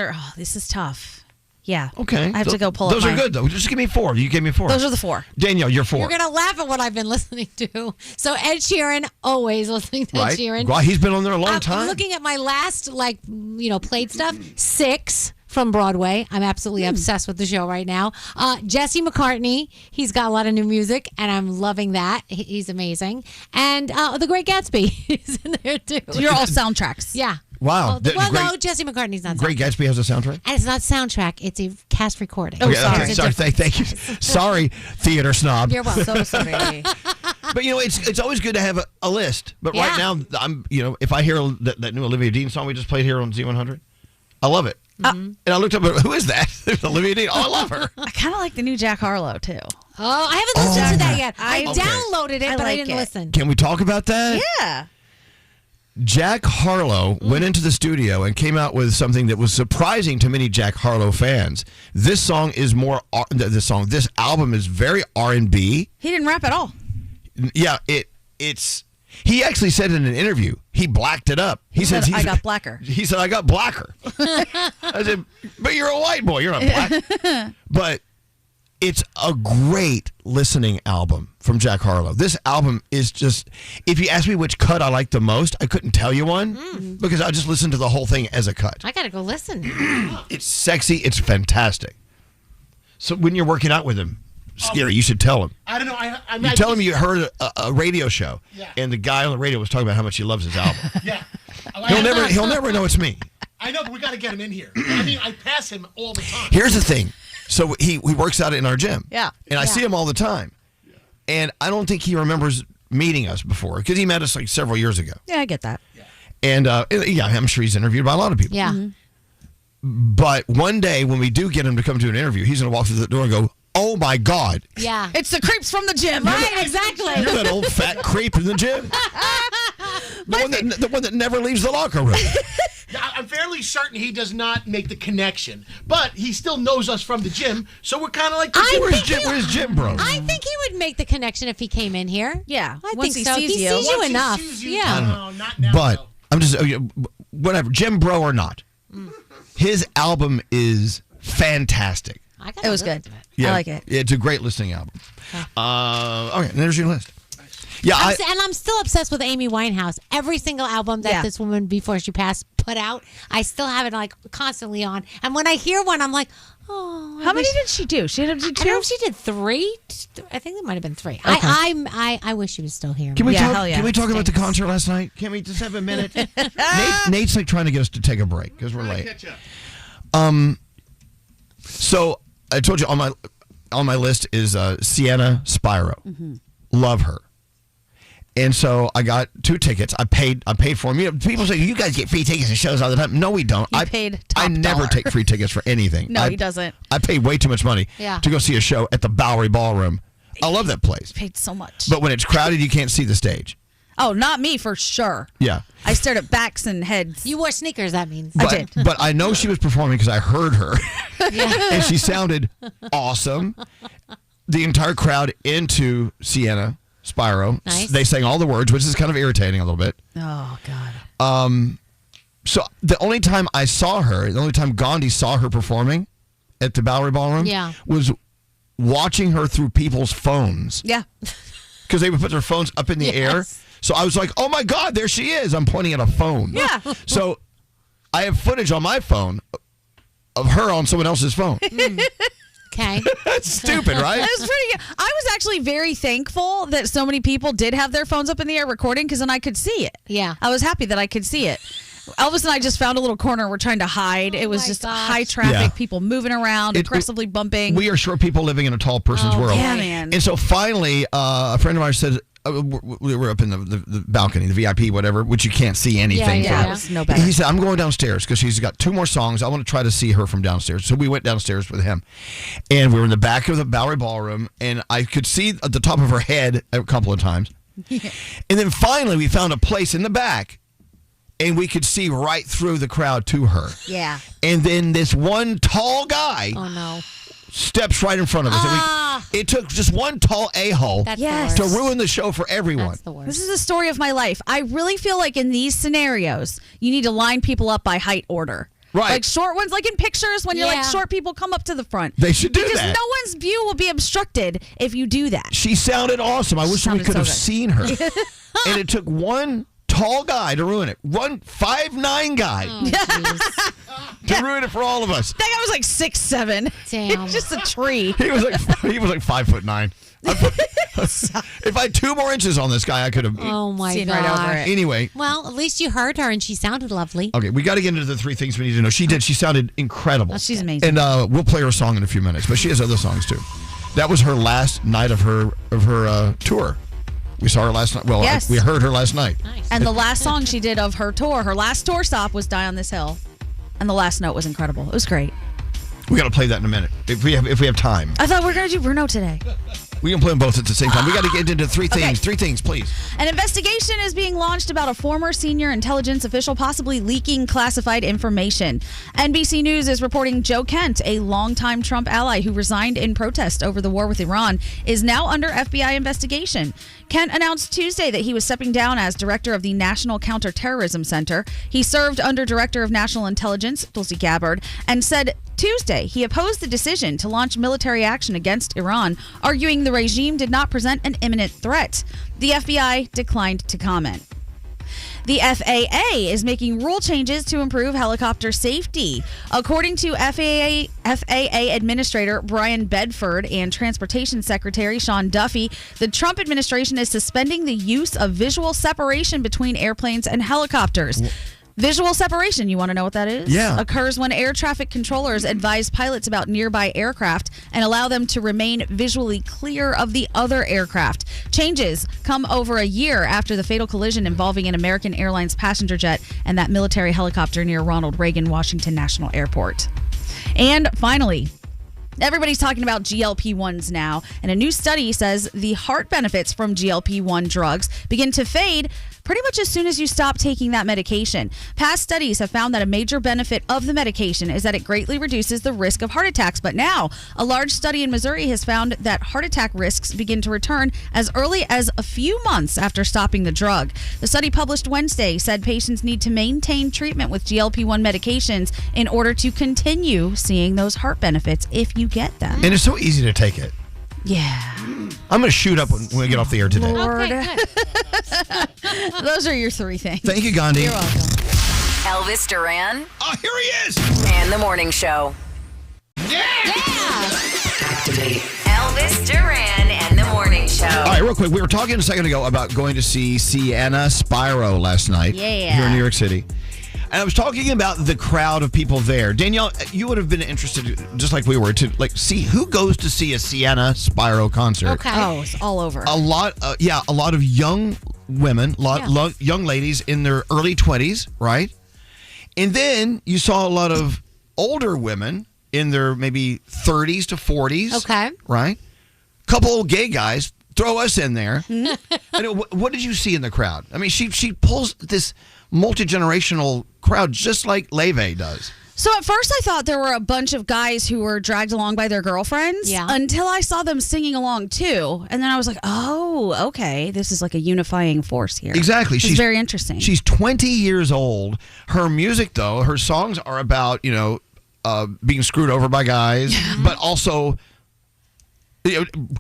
is tough. Yeah. Okay. I have to go pull up Those are good, though. Just give me four. You gave me four. Those are the four. Danielle, you're four. You're going to laugh at what I've been listening to. So Ed Sheeran, always listening to Right. Ed Sheeran. Well, he's been on there a long time. I'm looking at my last, played stuff. 6 from Broadway. I'm absolutely obsessed with the show right now. Jesse McCartney. He's got a lot of new music, and I'm loving that. He's amazing. And The Great Gatsby is in there, too. You're all soundtracks. Yeah. Wow. No, Jesse McCartney's not. Great Gatsby has a soundtrack? And it's not soundtrack. It's a cast recording. Oh, sorry. Sorry. Thank you. Sorry, theater snob. You're welcome. So sorry. But it's always good to have a list. But right now, I'm if I hear that new Olivia Dean song we just played here on Z100, I love it. And I looked up, who is that? Olivia Dean. Oh, I love her. I kind of like the new Jack Harlow, too. Oh, I haven't listened to that yet. I Okay. downloaded it, but I didn't listen. Can we talk about that? Yeah. Jack Harlow went into the studio and came out with something that was surprising to many Jack Harlow fans. This song is this album is very R&B. He didn't rap at all. Yeah, it's. He actually said in an interview he blacked it up. He said I got blacker. He said I got blacker. I said, but you're a white boy. You're not black. But it's a great listening album from Jack Harlow. This album is just, if you ask me which cut I like the most, I couldn't tell you one because I just listened to the whole thing as a cut. I got to go listen. It's sexy. It's fantastic. So when you're working out with him, Scary, you should tell him. I don't know. You tell him you heard a radio show, and the guy on the radio was talking about how much he loves his album. Yeah. He'll never know it's me. I know, but we got to get him in here. I mean, I pass him all the time. Here's the thing. So he works out in our gym. Yeah. And I see him all the time. And I don't think he remembers meeting us before because he met us like several years ago. Yeah, I get that. And I'm sure he's interviewed by a lot of people. Yeah. But one day when we do get him to come to an interview, he's going to walk through the door and go, "Oh my God. Yeah. It's the creeps from the gym. Right, exactly. You're that old fat creep in the gym. The one that never leaves the locker room." I'm fairly certain he does not make the connection, but he still knows us from the gym, so we're kind of like, where's Jim Bro? I think he would make the connection if he came in here. Yeah. I Once think he so. sees He you. sees you Once he enough. sees you, Yeah. no, not now. But I'm just, whatever, Jim Bro or not, his album is fantastic. It was good. Yeah, I like it. It's a great listening album. Okay, and there's your list. Yeah, and I'm still obsessed with Amy Winehouse. Every single album that this woman before she passed put out, I still have it like constantly on. And when I hear one, I'm like, oh. How many did she do? She did 2? I don't know if she did 3. I think it might have been 3. Okay. I wish she was still here. Can we talk? hell yeah. Can we talk about the concert last night? Can we just have a minute? Nate's like trying to get us to take a break because we're late. So I told you on my list is Sienna Spiro. Love her. And so I got 2 tickets. I paid for them. You know, people say, you guys get free tickets to shows all the time. No, we don't. He paid top I never dollar. take free tickets for anything. No, he doesn't. I paid way too much money to go see a show at the Bowery Ballroom. I love that place. Paid so much. But when it's crowded, you can't see the stage. Oh, not me for sure. Yeah. I stared at backs and heads. You wore sneakers, that means. But, I did. But I know she was performing because I heard her. And she sounded awesome. The entire crowd into Sienna Spiro. Nice. They sang all the words, which is kind of irritating a little bit. Oh, God. So the only time I saw her, the only time Gandhi saw her performing at the Bowery Ballroom was watching her through people's phones. Yeah. Because they would put their phones up in the air. So I was like, oh my God, there she is. I'm pointing at a phone. Yeah. So I have footage on my phone of her on someone else's phone. Okay. That's stupid, right? That was pretty good. I was actually very thankful that so many people did have their phones up in the air recording because then I could see it. Yeah. I was happy that I could see it. Elvis and I just found a little corner. We're trying to hide. It was just high traffic, people moving around, aggressively bumping. We are short people living in a tall person's world. Yeah, man. And so finally, a friend of ours said, we were up in the balcony, the VIP, whatever, which you can't see anything. Yeah, it was no better. He said, I'm going downstairs because she's got 2 more songs. I want to try to see her from downstairs. So we went downstairs with him. And we were in the back of the Bowery Ballroom, and I could see at the top of her head a couple of times. Yeah. And then finally, we found a place in the back, and we could see right through the crowd to her. Yeah. And then this one tall guy steps right in front of us. And it took just one tall a-hole to ruin the show for everyone. That's the worst. This is the story of my life. I really feel like in these scenarios, you need to line people up by height order. Right. Like short ones, like in pictures, when you're like short people come up to the front. They should do because that. no one's view will be obstructed if you do that. She sounded awesome. I wish we could have seen her. And it took one tall guy to ruin it. One 5'9" guy to ruin it for all of us. That guy was like 6'7". Damn. Just a tree. He was like 5'9". If I had 2 more inches on this guy, I could have Oh my seen God. right over it. Anyway. Well, at least you heard her and she sounded lovely. Okay, we got to get into the 3 things we need to know. She did. She sounded incredible. Oh, she's amazing. And we'll play her song in a few minutes, but she has other songs too. That was her last night of her tour. We saw her last night. Well, Yes. we heard her last night. Nice. And the last song she did of her tour, her last tour stop was Die on This Hill. And the last note was incredible. It was great. We got to play that in a minute if we have time. I thought we were going to do Bruno today. We can play them both at the same time. We got to get into 3 things. Okay. 3 things, please. An investigation is being launched about a former senior intelligence official possibly leaking classified information. NBC News is reporting Joe Kent, a longtime Trump ally who resigned in protest over the war with Iran, is now under FBI investigation. Kent announced Tuesday that he was stepping down as director of the National Counterterrorism Center. He served under Director of National Intelligence, Tulsi Gabbard, and said Tuesday he opposed the decision to launch military action against Iran, arguing the regime did not present an imminent threat. The FBI declined to comment. The FAA is making rule changes to improve helicopter safety. According to FAA Administrator Brian Bedford and Transportation Secretary Sean Duffy, the Trump administration is suspending the use of visual separation between airplanes and helicopters. Visual separation, you want to know what that is? Yeah. Occurs when air traffic controllers advise pilots about nearby aircraft and allow them to remain visually clear of the other aircraft. Changes come over a year after the fatal collision involving an American Airlines passenger jet and that military helicopter near Ronald Reagan Washington National Airport. And finally, everybody's talking about GLP-1s now, and a new study says the heart benefits from GLP-1 drugs begin to fade pretty much as soon as you stop taking that medication. Past studies have found that a major benefit of the medication is that it greatly reduces the risk of heart attacks. But now, a large study in Missouri has found that heart attack risks begin to return as early as a few months after stopping the drug. The study published Wednesday said patients need to maintain treatment with GLP-1 medications in order to continue seeing those heart benefits if you get them. And it's so easy to take it. Yeah. I'm going to shoot up when we get off the air today. Lord. Okay, good. Those are your 3 things. Thank you, Gandhi. You're welcome. Elvis Duran Oh, here he is. and the Morning Show. Activate. Elvis Duran and the Morning Show. All right, real quick. We were talking a second ago about going to see Sienna Spiro last night here in New York City. And I was talking about the crowd of people there. Danielle, you would have been interested, just like we were, to see who goes to see a Sienna Spiro concert. Okay. Oh, it's all over. A lot of young women, young ladies in their early 20s, right? And then you saw a lot of older women in their maybe 30s to 40s. Okay. Right? Couple old gay guys. Throw us in there. And what did you see in the crowd? I mean, she pulls this multi-generational crowd just like Leve does. So at first I thought there were a bunch of guys who were dragged along by their girlfriends until I saw them singing along too. And then I was like, oh, okay. This is like a unifying force here. Exactly. She's very interesting. She's 20 years old. Her music, though, her songs are about, being screwed over by guys, but also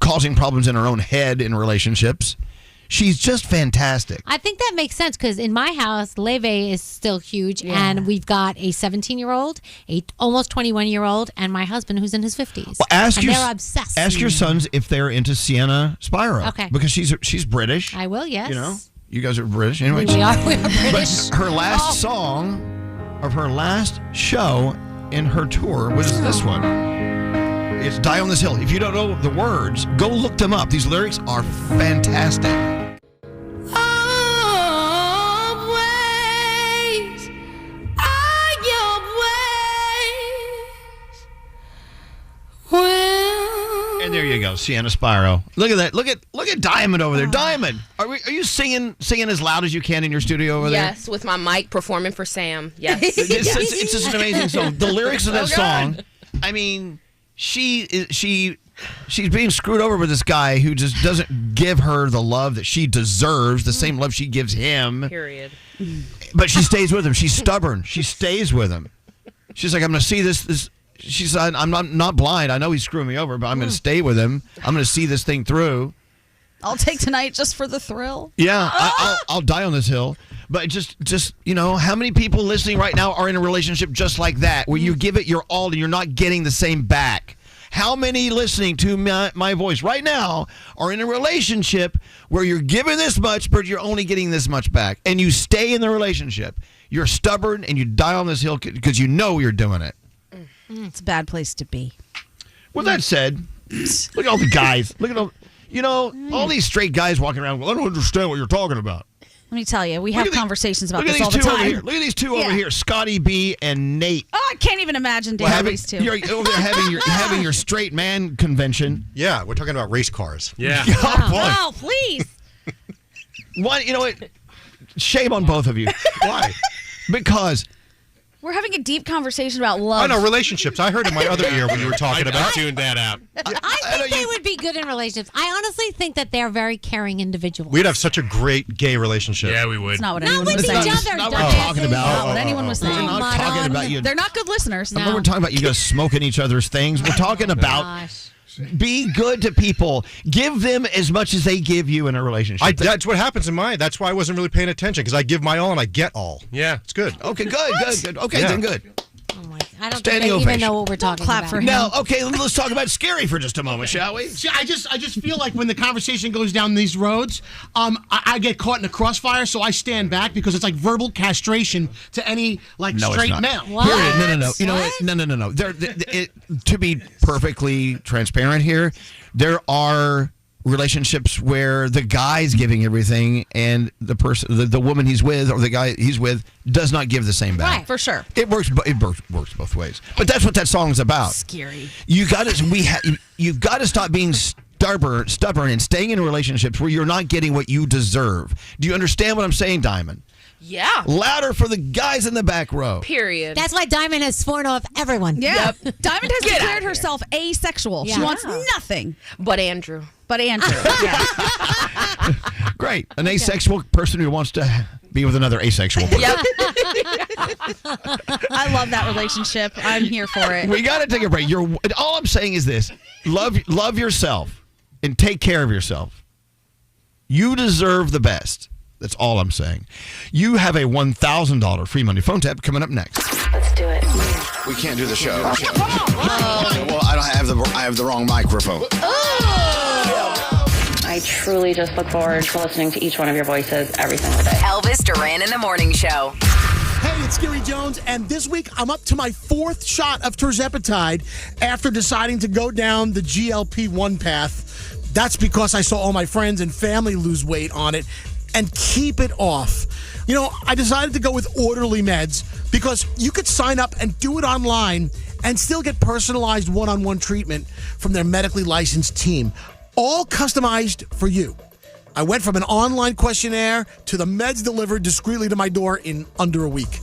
causing problems in her own head in relationships. She's just fantastic. I think that makes sense because in my house, Leve is still huge, and we've got a 17-year-old, a almost 21-year-old, and my husband who's in his 50s. Well, they're obsessed. Ask your sons if they're into Sienna Spiro. Okay. Because she's British. I will, yes. You guys are British. Anyway, We are British. But her last song of her last show in her tour was this one. It's Die on This Hill. If you don't know the words, go look them up. These lyrics are fantastic. And there you go, Sienna Spiro. Look at that. Look at Diamond over there. Diamond, are you singing as loud as you can in your studio over there? Yes, with my mic performing for Sam. Yes. It's just an amazing song. The lyrics of that song, I mean, she's being screwed over with this guy who just doesn't give her the love that she deserves, the same love she gives him. Period. But she stays with him. She's stubborn. She stays with him. She's like, I'm going to see this. She said, I'm not blind. I know he's screwing me over, but I'm going to stay with him. I'm going to see this thing through. I'll take tonight just for the thrill. Yeah, I'll die on this hill. But just how many people listening right now are in a relationship just like that, where you give it your all and you're not getting the same back? How many listening to my voice right now are in a relationship where you're giving this much, but you're only getting this much back, and you stay in the relationship? You're stubborn and you die on this hill because you know you're doing it. It's a bad place to be. With that said, look at all the guys. Look at all these straight guys walking around. Well, I don't understand what you're talking about. Let me tell you, we have conversations about this all the two over time. here. Look at these two over here, Scotty B and Nate. Oh, I can't even imagine dating these two. You're over there having your straight man convention. Yeah, we're talking about race cars. Yeah. Oh, please. Why? You know what? Shame on both of you. Why? Because we're having a deep conversation about love. I know relationships. I heard in my other ear when you were talking about. I tuned that out. I think they would be good in relationships. I honestly think that they're very caring individuals. We'd have such a great gay relationship. Yeah, we would. It's not what Not anyone with was each saying. other. not what we're talking about. Not what anyone was saying. We're not talking about you. They're not good listeners. We're talking about you guys smoking each other's things. We're talking about be good to people. Give them as much as they give you in a relationship. That's what happens in mine. That's why I wasn't really paying attention, because I give my all and I get all. Yeah. It's good. Okay, good. Okay, then good. Oh my! I don't Standing think they even ovation. know what we're talking clap about. for him. Now, okay, let's talk about Scary for just a moment, shall we? See, I just feel like when the conversation goes down these roads, I get caught in the crossfire, so I stand back because it's like verbal castration to any straight male. What? Period. No. You know what? No. To be perfectly transparent here, there are relationships where the guy's giving everything and the person, the woman he's with or the guy he's with does not give the same back. Right, for sure. It works both ways. But that's what that song's about. Scary. You've got to stop being stubborn and staying in relationships where you're not getting what you deserve. Do you understand what I'm saying, Diamond? Yeah. Louder for the guys in the back row. Period. That's why Diamond has sworn off everyone. Yeah. Diamond has Get declared out herself asexual. Yeah. She wants nothing But Andrew. but Andrew. Yeah. Great. An asexual person who wants to be with another asexual person. Yep. I love that relationship. I'm here for it. We got to take a break. All I'm saying is this. Love yourself and take care of yourself. You deserve the best. That's all I'm saying. You have a $1,000 free money phone tap coming up next. Let's do it. We can't do the show. Well, I have the wrong microphone. I truly just look forward to listening to each one of your voices every single day. Elvis Duran in the Morning Show. Hey, it's Gary Jones, and this week I'm up to my 4th shot of tirzepatide after deciding to go down the GLP-1 path. That's because I saw all my friends and family lose weight on it. and keep it off. You know, I decided to go with Orderly Meds because you could sign up and do it online and still get personalized one-on-one treatment from their medically licensed team, all customized for you. I went from an online questionnaire to the meds delivered discreetly to my door in under a week.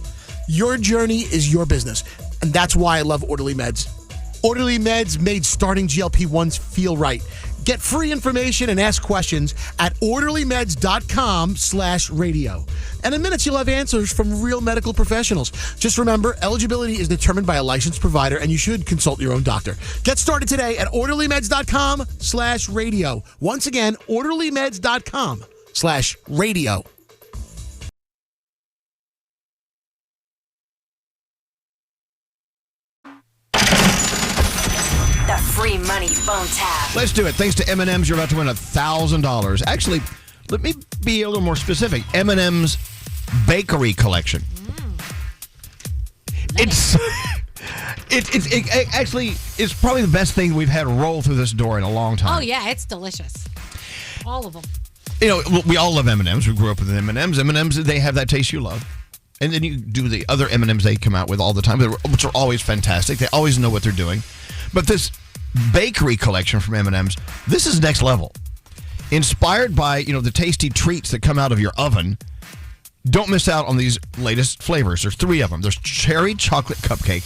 Your journey is your business, and that's why I love Orderly Meds. Orderly Meds made starting GLP-1s feel right. Get free information and ask questions at orderlymeds.com/radio. And in minutes, you'll have answers from real medical professionals. Just remember, eligibility is determined by a licensed provider, and you should consult your own doctor. Get started today at orderlymeds.com/radio. Once again, orderlymeds.com/radio. Free money phone tap. Let's do it. Thanks to M&M's, you're about to win $1,000. Actually, let me be a little more specific. M&M's Bakery Collection. It's actually it's probably the best thing we've had roll through this door in a long time. Oh yeah, it's delicious. All of them. You know, we all love M&M's. We grew up with M&M's. M&M's, they have that taste you love. And then you do the other M&M's they come out with all the time, which are always fantastic. They always know what they're doing. But this bakery collection from M&M's, this is next level. Inspired by, you know, the tasty treats that come out of your oven, don't miss out on these latest flavors. There's 3 of them. There's cherry chocolate cupcake,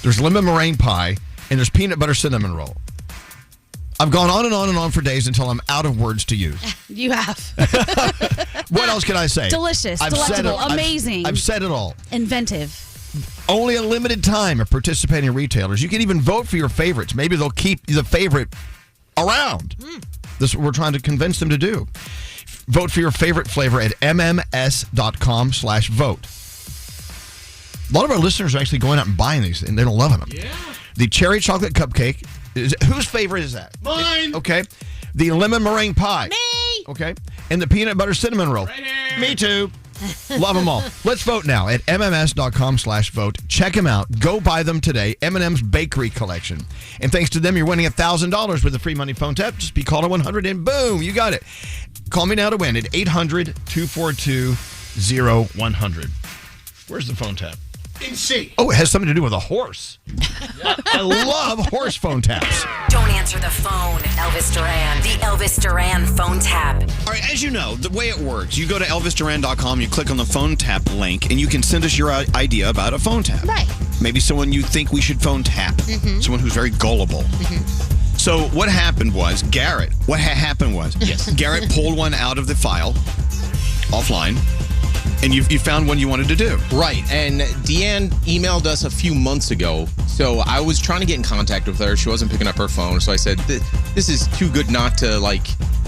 there's lemon meringue pie, and there's peanut butter cinnamon roll. I've gone on and on and on for days until I'm out of words to use. You have. What else can I say? Delicious, delectable, amazing. I've said it all. Inventive. Only a limited time of participating retailers. You can even vote for your favorites. Maybe they'll keep the favorite around. This is what we're trying to convince them to do. Vote for your favorite flavor at mms.com/vote. A lot of our listeners are actually going out and buying these, and they're loving them. Yeah. The cherry chocolate cupcake. Whose favorite is that? Mine. Okay. The lemon meringue pie. Me. Okay. And the peanut butter cinnamon roll. Right here. Me too. Love them all. Let's vote now at mms.com/vote. Check them out. Go buy them today. M&M's Bakery Collection. And thanks to them, you're winning $1,000 with a free money phone tap. Just be caller 100 and boom, you got it. Call me now to win at 800-242-0100. Where's the phone tap? In C. Oh, it has something to do with a horse. I love horse phone taps. Don't answer the phone. Elvis Duran. The Elvis Duran phone tap. All right, as you know, the way it works, you go to elvisduran.com, you click on the phone tap link, and you can send us your idea about a phone tap. Right. Maybe someone you think we should phone tap. Someone who's very gullible. So what happened was, Garrett pulled one out of the file, offline, and you found one you wanted to do. Right, and Deanne emailed us a few months ago, so I was trying to get in contact with her. She wasn't picking up her phone, so I said, this is too good not to,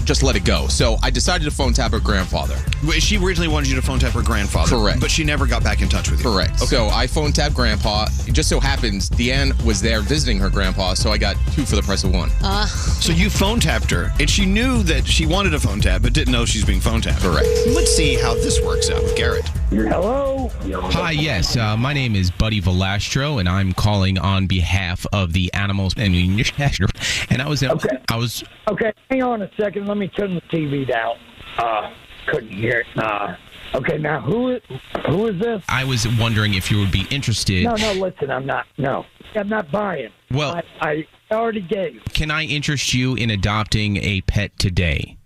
just let it go. So I decided to phone tap her grandfather. She originally wanted you to phone tap her grandfather. Correct. But she never got back in touch with you. Correct. Okay. So I phone tapped Grandpa. It just so happens Deanne was there visiting her grandpa, so I got 2 for the price of 1. So you phone tapped her, and she knew that she wanted a phone tap, but didn't know she's being phone tapped. Correct. Let's see how this works out with Garrett. Hello? Hi, yes. My name is Buddy Velastro, and I'm calling on behalf of the animals. And I was... Okay, hang on a second. Let me turn the TV down. Couldn't hear it. Okay, now who is this? I was wondering if you would be interested. No, listen, I'm not buying. Well, I already gave. Can I interest you in adopting a pet today?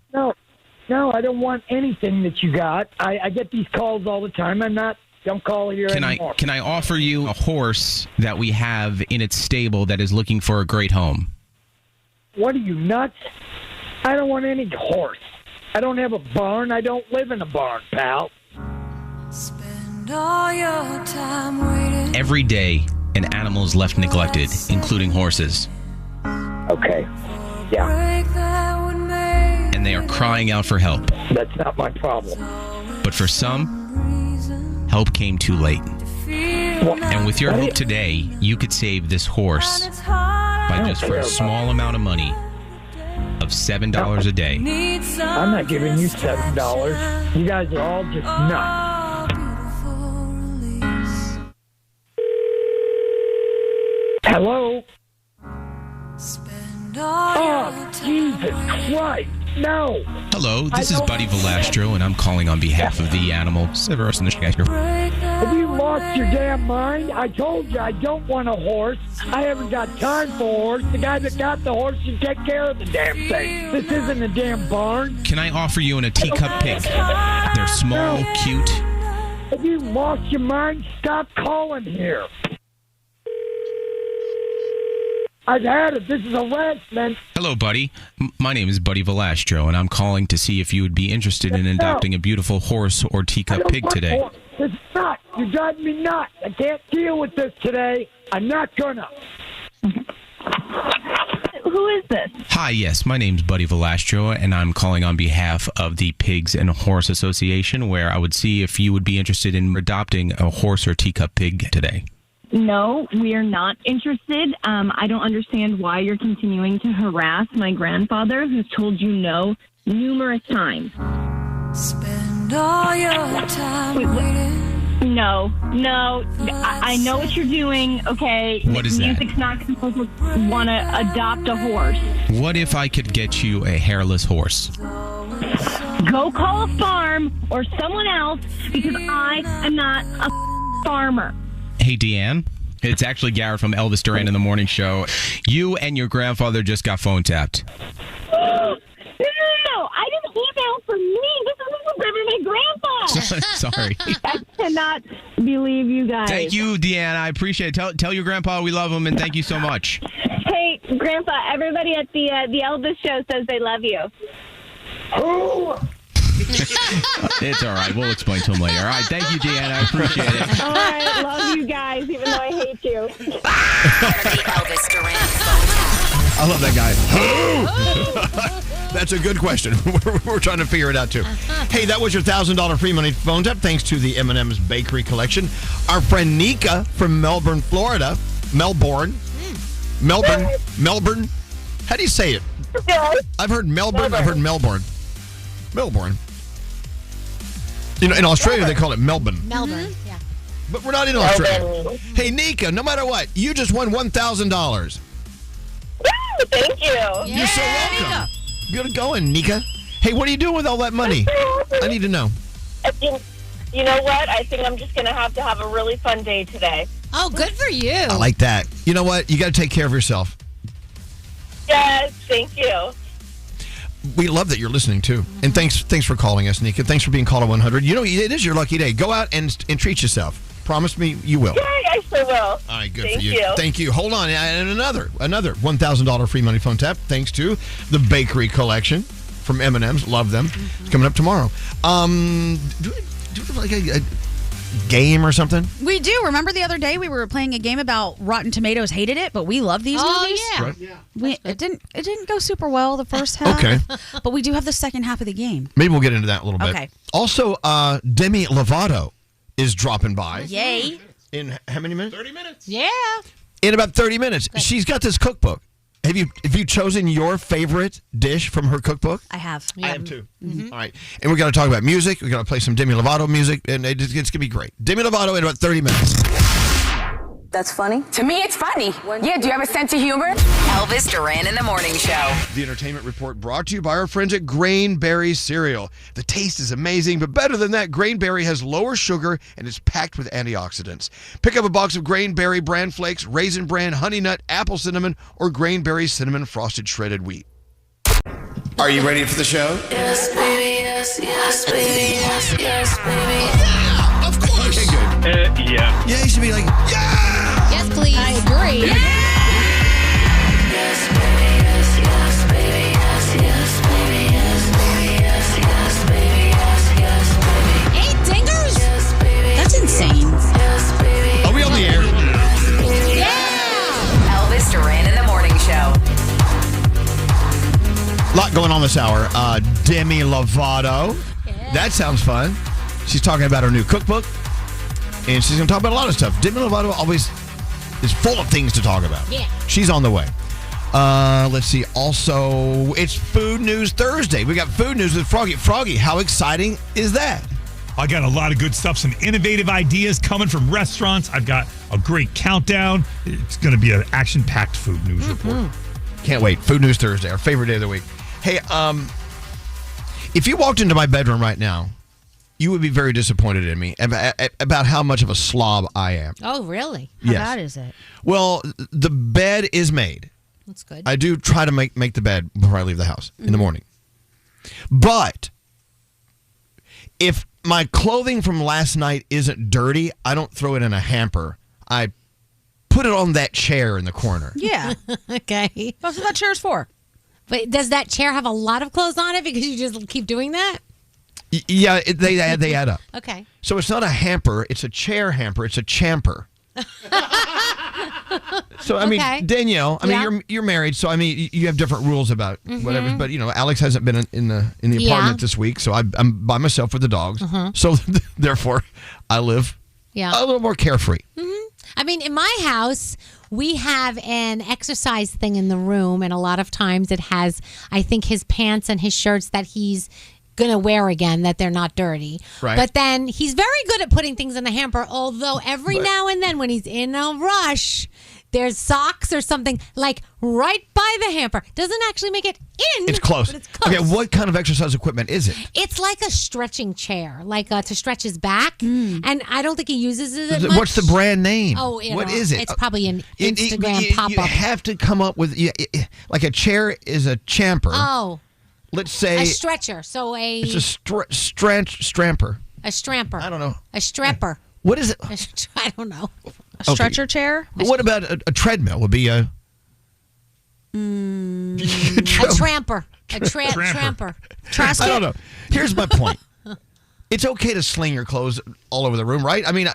No, I don't want anything that you got. I get these calls all the time. Don't call here anymore. Can I offer you a horse that we have in its stable that is looking for a great home? What are you, nuts? I don't want any horse. I don't have a barn. I don't live in a barn, pal. Spend all your time waiting. Every day, an animal is left neglected, including horses. Okay. Yeah. And they are crying out for help. That's not my problem. But for some, help came too late. And with your help today, you could save this horse by just for a small amount of money of $7 a day. I'm not giving you $7. You guys are all just nuts. Hello? Oh, Jesus Christ. No. Hello, this is Buddy Velastro, and I'm calling on behalf of the animals. Have you lost your damn mind? I told you I don't want a horse. I haven't got time for a horse. The guy that got the horse should take care of the damn thing. This isn't a damn barn. Can I offer you a teacup pig? They're small, cute. Have you lost your mind? Stop calling here. I've had it. This is a harassment. Hello, Buddy. My name is Buddy Velastro, and I'm calling to see if you would be interested in adopting a beautiful horse or teacup pig today. This is not. You're driving me nuts. I can't deal with this today. I'm not gonna. Who is this? Hi, yes, my name's Buddy Velastro, and I'm calling on behalf of the Pigs and Horse Association, where I would see if you would be interested in adopting a horse or teacup pig today. No, we are not interested. I don't understand why you're continuing to harass my grandfather, who's told you no numerous times. Spend all your time waiting. No. I know what you're doing, okay? What is that? Music's not going to want to adopt a horse. What if I could get you a hairless horse? Go call a farm or someone else, because I am not a farmer. Hey, Deanne. It's actually Garrett from Elvis Duran in the Morning Show. You and your grandfather just got phone tapped. No. I didn't email for me. This is for my grandpa. Sorry. I cannot believe you guys. Thank you, Deanne. I appreciate it. Tell your grandpa we love him, and thank you so much. Hey, Grandpa, everybody at the Elvis show says they love you. Who? It's all right. We'll explain to him later. All right. Thank you, Deanna. I appreciate it. All right. Love you guys, even though I hate you. Elvis Duran. I love that guy. That's a good question. We're trying to figure it out, too. Hey, that was your $1,000 free money phone tap thanks to the M&M's Bakery Collection. Our friend Nika from Melbourne, Florida. Melbourne. How do you say it? I've heard Melbourne. I've heard Melbourne. Melbourne. You know, in Australia, they call it Melbourne. Melbourne, yeah. But we're not in Australia. Hey, Nika, no matter what, you just won $1,000. Thank you. You're so welcome. Good going, Nika. Hey, what are you doing with all that money? I need to know. You know what? I think I'm just going to have a really fun day today. Oh, good for you. I like that. You know what? You got to take care of yourself. Yes, thank you. We love that you're listening, too. And thanks for calling us, Nika. Thanks for being caller 100. You know, it is your lucky day. Go out and treat yourself. Promise me you will. Yeah, I sure will. All right, good Thank for you. you. Thank you. Hold on. And another $1,000 free money phone tap thanks to the Bakery Collection from M&M's. Love them. It's coming up tomorrow. Do we have like a game or something? We do. Remember the other day we were playing a game about Rotten Tomatoes hated it, but we love these movies? Yeah. Right. It didn't go super well the first half. Okay. But we do have the second half of the game. Maybe we'll get into that a little bit. Okay. Also, Demi Lovato is dropping by. Yay. In how many minutes? 30 minutes. Yeah. In about 30 minutes. Good. She's got this cookbook. Have you chosen your favorite dish from her cookbook? I have. I have too. Mm-hmm. All right. And we're going to talk about music. We're going to play some Demi Lovato music, and it's going to be great. Demi Lovato in about 30 minutes. That's funny? To me, it's funny. Yeah, do you have a sense of humor? Elvis Duran in the Morning Show. The Entertainment Report brought to you by our friends at Grainberry Cereal. The taste is amazing, but better than that, Grainberry has lower sugar and is packed with antioxidants. Pick up a box of Grainberry Bran Flakes, Raisin Bran, Honey Nut, Apple Cinnamon, or Grainberry Cinnamon Frosted Shredded Wheat. Are you ready for the show? Yes, baby, yes, yes, baby, yes, yes, baby. Yeah, of course. Okay, good. Yeah. Yeah, you should be like, yeah! Yes, please. I agree. Yes, baby, yes, yes, baby, yes, yes, baby, yes, baby, yes, yes, baby, yes, yes, baby. 8 dingers? Yes, baby. That's insane. Yes, baby. Are we on the air? Yeah! Elvis Duran in the Morning Show. A lot going on this hour. Demi Lovato. Yeah. That sounds fun. She's talking about her new cookbook. And she's going to talk about a lot of stuff. Demi Lovato always is full of things to talk about. Yeah. She's on the way. Let's see. Also, it's Food News Thursday. We got food news with Froggy. Froggy, how exciting is that? I got a lot of good stuff, some innovative ideas coming from restaurants. I've got a great countdown. It's going to be an action-packed food news report. Can't wait. Food News Thursday, our favorite day of the week. Hey, If you walked into my bedroom right now, you would be very disappointed in me about how much of a slob I am. Oh, really? How Yes. bad is it? Well, the bed is made. That's good. I do try to make the bed before I leave the house in the morning. But if my clothing from last night isn't dirty, I don't throw it in a hamper. I put it on that chair in the corner. Yeah. Okay. That's what that chair's for. But does that chair have a lot of clothes on it because you just keep doing that? Yeah, they add up. Okay. So it's not a hamper. It's a chair hamper. It's a champer. So I mean, Okay. Danielle, I mean, Yeah. you're married, so I mean, you have different rules about whatever. Mhm. But Alex hasn't been in the Yeah. apartment this week, so I'm by myself with the dogs. So therefore, I live Yeah. a little more carefree. I mean, in my house, we have an exercise thing in the room, and a lot of times it has, I think, his pants and his shirts that he's going to wear again, that they're not dirty. Right. But then he's very good at putting things in the hamper, although every now and then when he's in a rush, there's socks or something like right by the hamper. Doesn't actually make it in. It's close. But it's close. Okay, what kind of exercise equipment is it? It's like a stretching chair, like to stretch his back. And I don't think he uses it as much. What's the brand name? Oh, what is it? It's probably an It- Instagram you pop-up. have to come up with like a chair is a champer. Oh, Let's say a stretcher. So it's a stramper. a stramper. I don't know. A strapper. What is it? I don't know. A stretcher chair? But what about a treadmill? Would be a A tramper. A tramper. I don't know. Here's my point. It's okay to sling your clothes all over the room, right? I mean,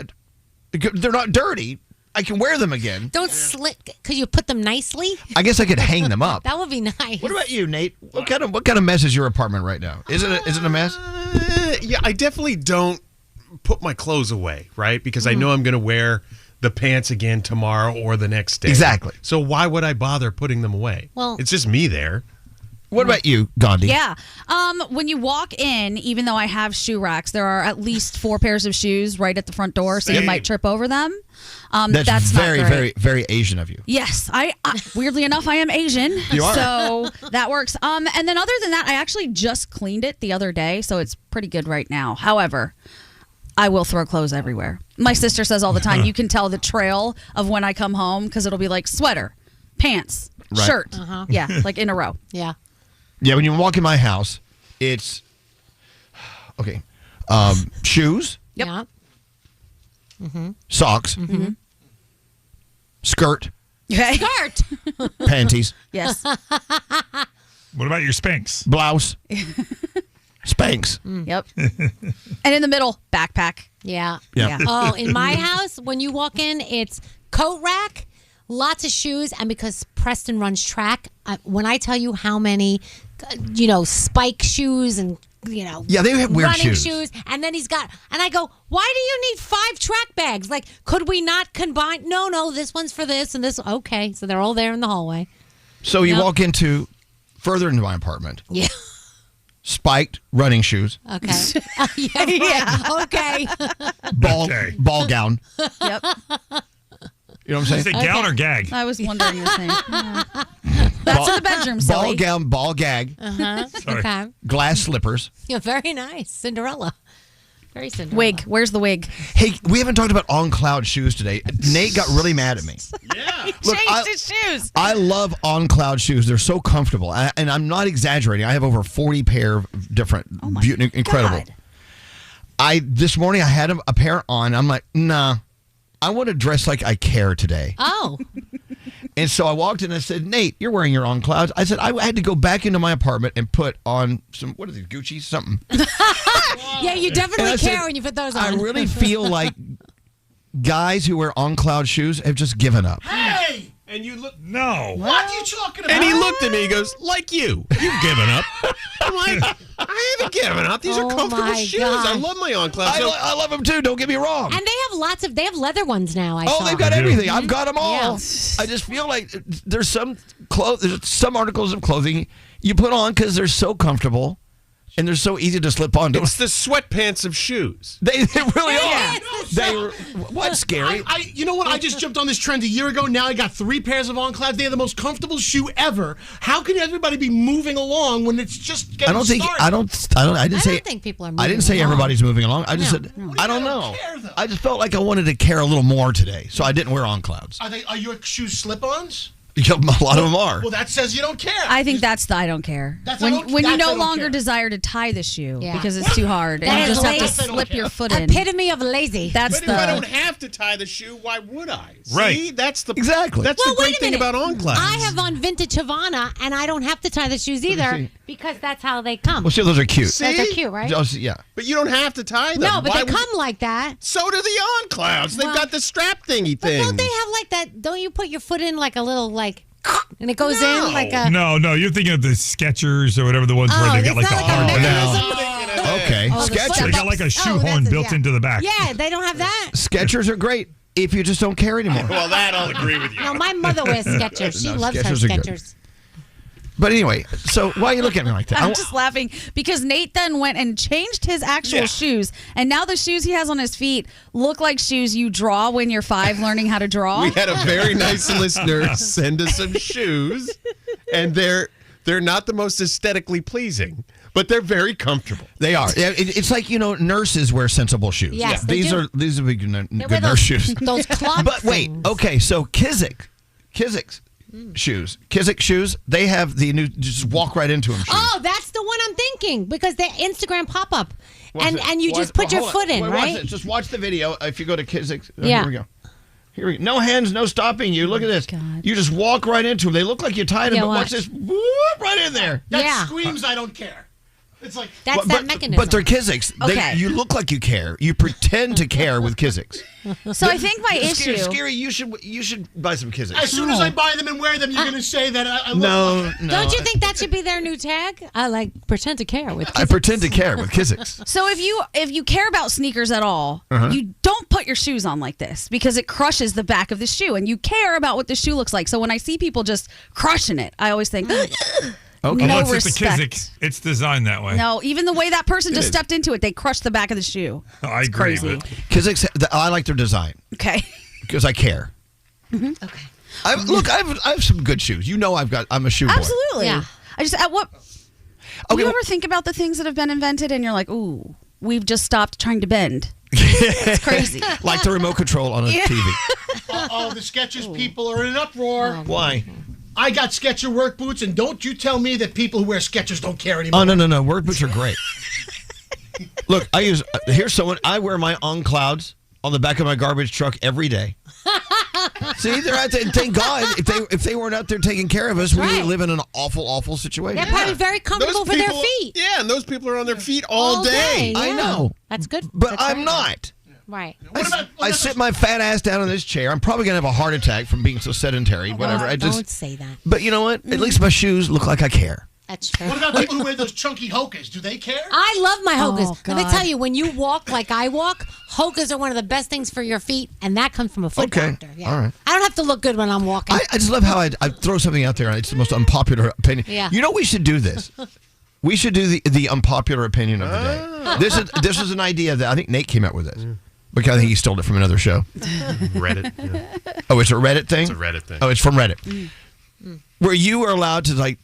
they're not dirty. I can wear them again. Don't slick. Could you put them nicely? I guess I could hang them up. That would be nice. What about you, Nate? What kind of mess is your apartment right now? Is it a mess? Yeah, I definitely don't put my clothes away, right? Because I know I'm going to wear the pants again tomorrow or the next day. Exactly. So why would I bother putting them away? Well- it's just me there. What about you, Gandhi? Yeah. When you walk in, even though I have shoe racks, there are at least 4 pairs of shoes right at the front door, so you Same. might trip over them. That's very, not great. very, very Asian of you. Yes, I weirdly enough, I am Asian, You are. so that works. And then other than that, I actually just cleaned it the other day, so it's pretty good right now. However, I will throw clothes everywhere. My sister says all the time, you can tell the trail of when I come home because it'll be like sweater, pants, Right. shirt, Uh-huh. yeah, like in a row. Yeah. Yeah, when you walk in my house, it's okay. Shoes, Yep. Yeah. Mm-hmm. socks, skirt, Okay. Skirt. panties, Yes. What about your Spanx? blouse, Spanx. Yep. And in the middle, backpack. Yeah. Yeah. Oh, in my house, when you walk in, it's coat rack, lots of shoes, and because Preston runs track, when I tell you how many, spike shoes and Yeah, they have weird running shoes. and then he's got, and I go, why do you need 5 track bags? Like, could we not combine? No, this one's for this and this. Okay, so they're all there in the hallway. So you Yep. walk further into my apartment. Yeah. Spiked running shoes, Okay. Yeah. Okay. ball gown. Yep. You know what I'm Is saying? it gown or gag? I was wondering the same. That's in the bedroom, silly. Ball gown, ball gag, Uh-huh. Okay. glass slippers. Yeah, very nice. Cinderella. Very Cinderella. Wig. Where's the wig? Hey, we haven't talked about on cloud shoes today. Nate got really mad at me. Look, Changed his shoes. I love on cloud shoes. They're so comfortable, and I'm not exaggerating. I have over 40 pair of different, incredible. God. This morning I had a pair on. I'm like, nah, I want to dress like I care today. Oh. And so I walked in and I said, Nate, you're wearing your on clouds. I said, I had to go back into my apartment and put on some, what are these, Gucci, something. Yeah, you And definitely I care said, when you put those on. I really feel like guys who wear on cloud shoes have just given up. Hey! And you look. No. What are you talking about? And he looked at me. He goes, "Like you, you've given up." I'm like, I haven't given up. These are comfortable my shoes. God. I love my on clouds. I love them too. Don't get me wrong. And they have leather ones now. I saw. They've got everything. I've got them all. Yeah. I just feel like there's some articles of clothing you put on because they're so comfortable. And they're so easy to slip on. It's the sweatpants of shoes. They really are. Yeah. They were, what's scary? You know what? I just jumped on this trend a year ago. Now I got 3 pairs of On-Clouds. They're the most comfortable shoe ever. How can everybody be moving along when it's just getting started? I didn't say think people are moving I didn't say along. everybody's moving along. I just said I don't know. I just felt like I wanted to care a little more today, so I didn't wear On-Clouds. Are your shoes slip-ons? A lot of them are. Well, that says you don't care. I think that's the I don't care. When you I no don't longer care. desire to tie the shoe Yeah. because it's too hard. And That you is just have to lazy. slip your foot in. Epitome of lazy. That's But if I don't have to tie the shoe, why would I? Right. See, that's the Exactly. That's Well, the wait great a thing minute. about On-Clouds. I have on vintage Havana, and I don't have to tie the shoes either see. because that's how they come. Well, see, those are cute. See? Those are cute, right? Oh, see, yeah. But you don't have to tie them. No, but Why they would- come like that. So do the On-Clouds. They've Well- got the strap thingy But thing. don't they have like that? Don't you put your foot in like a little and it goes in like a. No, you're thinking of the Skechers or whatever the ones where they got like it's the not like a hard mechanism. Okay, Oh, the Skechers. They got like a shoehorn built into the back. Yeah, they don't have that. Skechers are great if you just don't care anymore. Well, that I'll agree with you. No, my mother wears Skechers. She No, loves her Skechers are good. Skechers. But anyway, so why are you looking at me like that? I'm just laughing because Nate then went and changed his actual shoes, and now the shoes he has on his feet look like shoes you draw when you're 5 learning how to draw. We had a very nice listener send us some shoes, and they're not the most aesthetically pleasing, but they're very comfortable. They are. It's like, nurses wear sensible shoes. Yes, they these do. are good wear nurse those- shoes. those clock But wait, things. okay, so Kizik's shoes. Kizik shoes, they have the new just walk right into them shoes. Oh, that's the one I'm thinking because they're Instagram pop up, Watch it. and you just put your Hold foot on. in, Wait, watch right? it. Just watch the video. If you go to Kizik's, Yeah. here we go. Here we go. No hands, no stopping you. Look at this. You just walk right into them. They look like you tied them, Yeah, but watch watch. this. Whoop, right in there. That screams I don't care. It's like That's that mechanism. But they're Kizik's. Okay. You look like you care. You pretend to care with Kizik's. So I think my issue. Scary, you should buy some Kizik's. as soon as I buy them and wear them, you're going to say that I look No, like no. Don't you think that should be their new tag? I like pretend to care with. I pretend to care with Kizik's. So if you care about sneakers at all, Uh-huh. you don't put your shoes on like this because it crushes the back of the shoe, and you care about what the shoe looks like. So when I see people just crushing it, I always think, Okay. no Well, it's the respect. Kizik's. It's designed that way. No, even the way that person It just is. stepped into it, they crushed the back of the shoe. I It's agree. crazy. But Kizik's, I like their design Okay. because I care. Okay. I have some good shoes. I'm a shoe boy. Absolutely. Yeah. I just at what. Okay, you well- ever think about the things that have been invented, and you're like, ooh, we've just stopped trying to bend. It's crazy. Like the remote control on a Yeah. TV. the Skechers people are in an uproar. Why? I got Sketcher work boots, and don't you tell me that people who wear Skechers don't care anymore. Oh, no. Work boots are great. Look, here's someone, I wear my On-Clouds on the back of my garbage truck every day. See, they're out there. Thank God, if they weren't out there taking care of us, we would live in an awful, awful situation. They're probably very comfortable for their feet. Yeah, and those people are on their feet all day. I yeah. know. That's good. But That's I'm right. not. Right. I sit my fat ass down in this chair. I'm probably going to have a heart attack from being so sedentary, whatever. Don't say that. But you know what? At least my shoes look like I care. That's true. What about people who wear those chunky hokas? Do they care? I love my hokas. Oh, Let me God. tell you, when you walk like I walk, hokas are one of the best things for your feet, and that comes from a foot Okay. doctor. Yeah. All right. I don't have to look good when I'm walking. I just love how I throw something out there and it's the most unpopular opinion. Yeah. You know, we should do this. We should do the unpopular opinion of the Ah. day. This is an idea that I think Nate came up with this. Because I think he stole it from another show. Reddit. Yeah. Oh, it's a Reddit thing? It's a Reddit thing. Oh, it's from Reddit. Where you are allowed to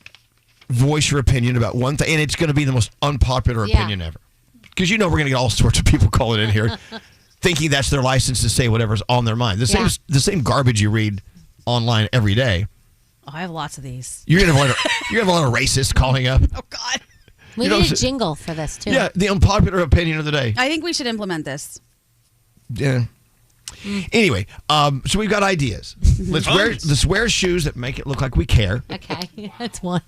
voice your opinion about one thing, and it's going to be the most unpopular Yeah. opinion ever. Because we're going to get all sorts of people calling in here thinking that's their license to say whatever's on their mind. The same garbage you read online every day. Oh, I have lots of these. You're going to have a lot of racists calling up. Oh, God. we you know, need a so- jingle for this, too. Yeah, the unpopular opinion of the day. I think we should implement this. Yeah. Anyway, so we've got ideas. Let's wear shoes that make it look like we care, Okay, that's one.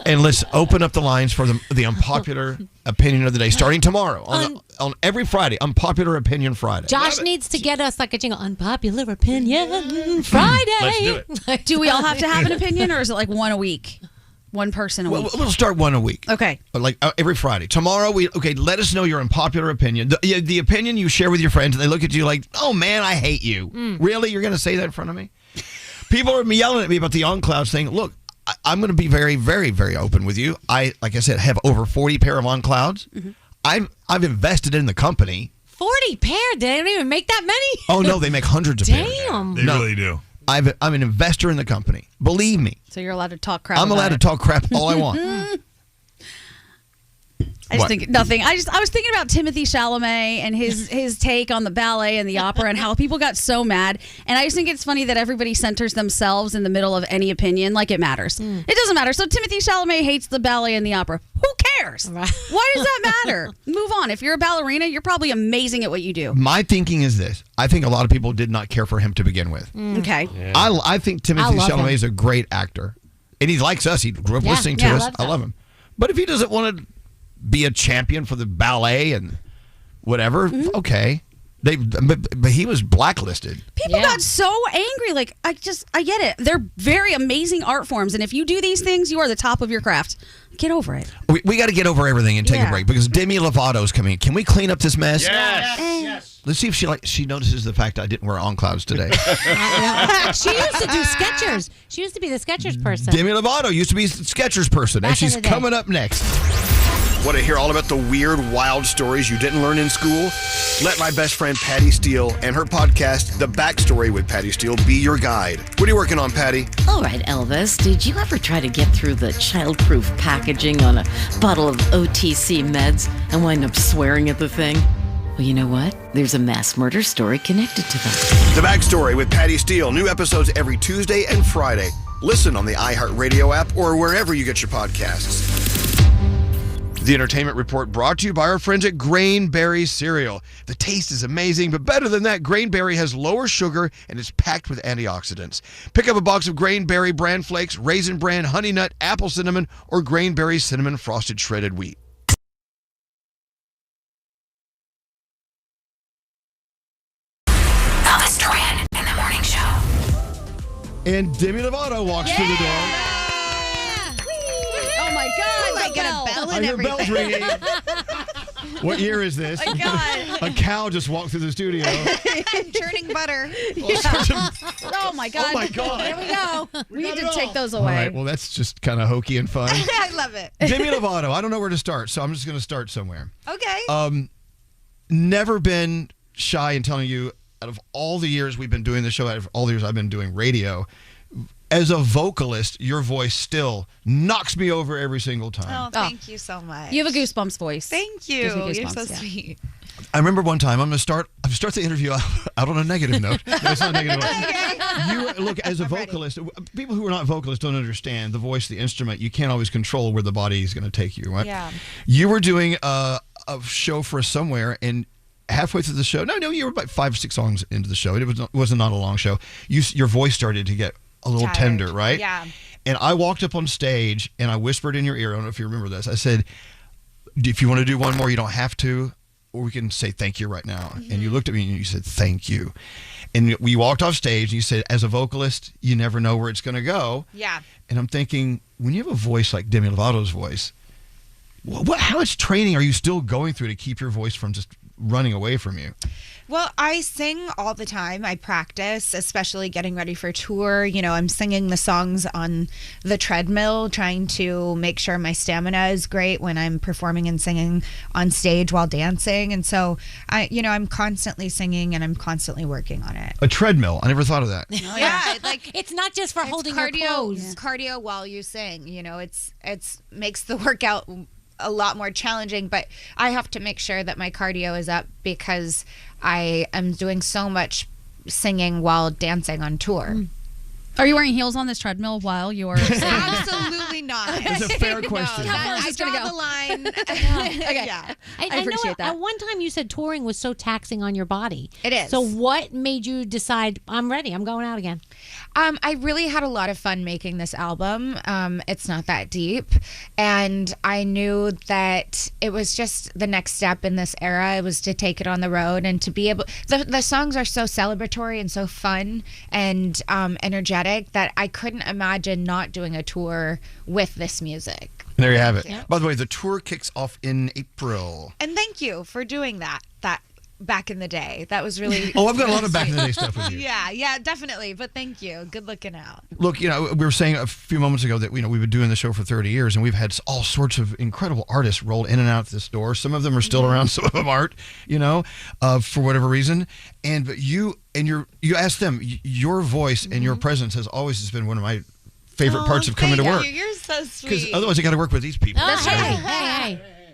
and let's open up the lines for the unpopular opinion of the day, starting tomorrow on every Friday. Unpopular opinion Friday. Josh needs to get us like a jingle. Unpopular opinion Friday. Let's do it. Do we all have to have an opinion, or is it like one a week? One person a week? We'll start one a week. Okay. Every Friday. Tomorrow, let us know your unpopular opinion. The opinion you share with your friends, and they look at you like, oh, man, I hate you. Really? You're going to say that in front of me? People are yelling at me about the On-Clouds thing. Look, I'm going to be very, very, very open with you. Like I said, have over 40 pair of On Clouds. Mm-hmm. I've invested in the company. 40 pair? They don't even make that many? Oh, no, they make hundreds of pairs. Damn. They really do. I'm an investor in the company. Believe me. So you're allowed to talk crap. I'm allowed to talk crap all I want. I just What? think nothing. I was thinking about Timothy Chalamet and his take on the ballet and the opera and how people got so mad. And I just think it's funny that everybody centers themselves in the middle of any opinion like it matters. It doesn't matter. So Timothy Chalamet hates the ballet and the opera. Who cares? Why does that matter? Move on. If you're a ballerina, you're probably amazing at what you do. My thinking is this. I think a lot of people did not care for him to begin with. Okay. I think Timothy love Chalamet him. is a great actor. And he likes us. He grew up listening to us. I love him. But if he doesn't want to be a champion for the ballet and whatever, okay. But he was blacklisted. People got so angry. Like, I get it. They're very amazing art forms. And if you do these things, you are the top of your craft. Get over it. We got to get over everything and take a break because Demi Lovato's coming in. Can we clean up this mess? Yes. Let's see if she notices the fact I didn't wear On Clouds today. She used to do Skechers. She used to be the Skechers person. Demi Lovato used to be a Skechers person, and Back in she's the day. coming up next. Want to hear all about the weird, wild stories you didn't learn in school? Let my best friend Patty Steele and her podcast, The Backstory with Patty Steele, be your guide. What are you working on, Patty? All right, Elvis, did you ever try to get through the childproof packaging on a bottle of OTC meds and wind up swearing at the thing? Well, you know what? There's a mass murder story connected to that. The Backstory with Patty Steele. New episodes every Tuesday and Friday. Listen on the iHeartRadio app or wherever you get your podcasts. The Entertainment Report brought to you by our friends at Grainberry Cereal. The taste is amazing, but better than that, Grainberry has lower sugar and is packed with antioxidants. Pick up a box of Grainberry Bran Flakes, Raisin Bran, Honey Nut, Apple Cinnamon, or Grainberry Cinnamon Frosted Shredded Wheat. Elvis Duran in the morning show. And Demi Lovato walks through the door. Oh my God! I get a bell I and hear everything. bells ringing. What year is this? Oh my God. A cow just walked through the studio. I'm churning butter. Oh my God! Oh my God. There we go. We need to got it take all. those All away. right, well, that's just kind of hokey and fun. I love it. Demi Lovato, I don't know where to start, so I'm just going to start somewhere. Okay. Never been shy in telling you, out of all the years we've been doing the show, out of all the years I've been doing radio, as a vocalist, your voice still knocks me over every single time. Oh, thank you so much. You have a goosebumps voice. Thank you. Gives me You're goosebumps, so yeah. sweet. I remember one time, I'm going to start the interview out on a negative note. No, it's not a negative note. You look, as a vocalist, people who are not vocalists don't understand the voice, the instrument. You can't always control where the body is going to take you, right? Yeah. You were doing a show for somewhere, and halfway through the show, no, you were about 5 or 6 songs into the show. It wasn't not a long show. Your voice started to get a little tender, right? Yeah. And I walked up on stage and I whispered in your ear, I don't know if you remember this. I said, if you want to do one more, you don't have to, or we can say thank you right now. Mm-hmm. And you looked at me and you said, thank you. And we walked off stage and you said, as a vocalist, you never know where it's going to go. Yeah. And I'm thinking, when you have a voice like Demi Lovato's voice, how much training are you still going through to keep your voice from just running away from you? Well, I sing all the time. I practice, especially getting ready for tour. You know, I'm singing the songs on the treadmill, trying to make sure my stamina is great when I'm performing and singing on stage while dancing. And so, I'm constantly singing and I'm constantly working on it. A treadmill. I never thought of that. Yeah, like it's not just for holding cardio, your clothes. Cardio while you sing. You know, it's makes the workout a lot more challenging, but I have to make sure that my cardio is up because I am doing so much singing while dancing on tour. Are you wearing heels on this treadmill while you are singing? Absolutely not. It's a fair question. I draw the line. Okay. Yeah. I appreciate know that. At one time you said touring was so taxing on your body. It is. So what made you decide, I'm ready, I'm going out again? I really had a lot of fun making this album. It's not that deep. And I knew that it was just the next step in this era. It was to take it on the road and to be able... The songs are so celebratory and so fun and energetic that I couldn't imagine not doing a tour with this music. There you have it. By the way, the tour kicks off in April. And thank you for doing that. back in the day. That was really. Oh, I've got a lot of back in the day stuff with you. Yeah, definitely. But thank you. Good looking out. Look, we were saying a few moments ago that we've been doing the show for 30 years, and we've had all sorts of incredible artists roll in and out this door. Some of them are still around, some of them aren't. For whatever reason. But you ask them. Your voice and your presence has always been one of my favorite parts of coming to work. You're so sweet. Because otherwise, I got to work with these people.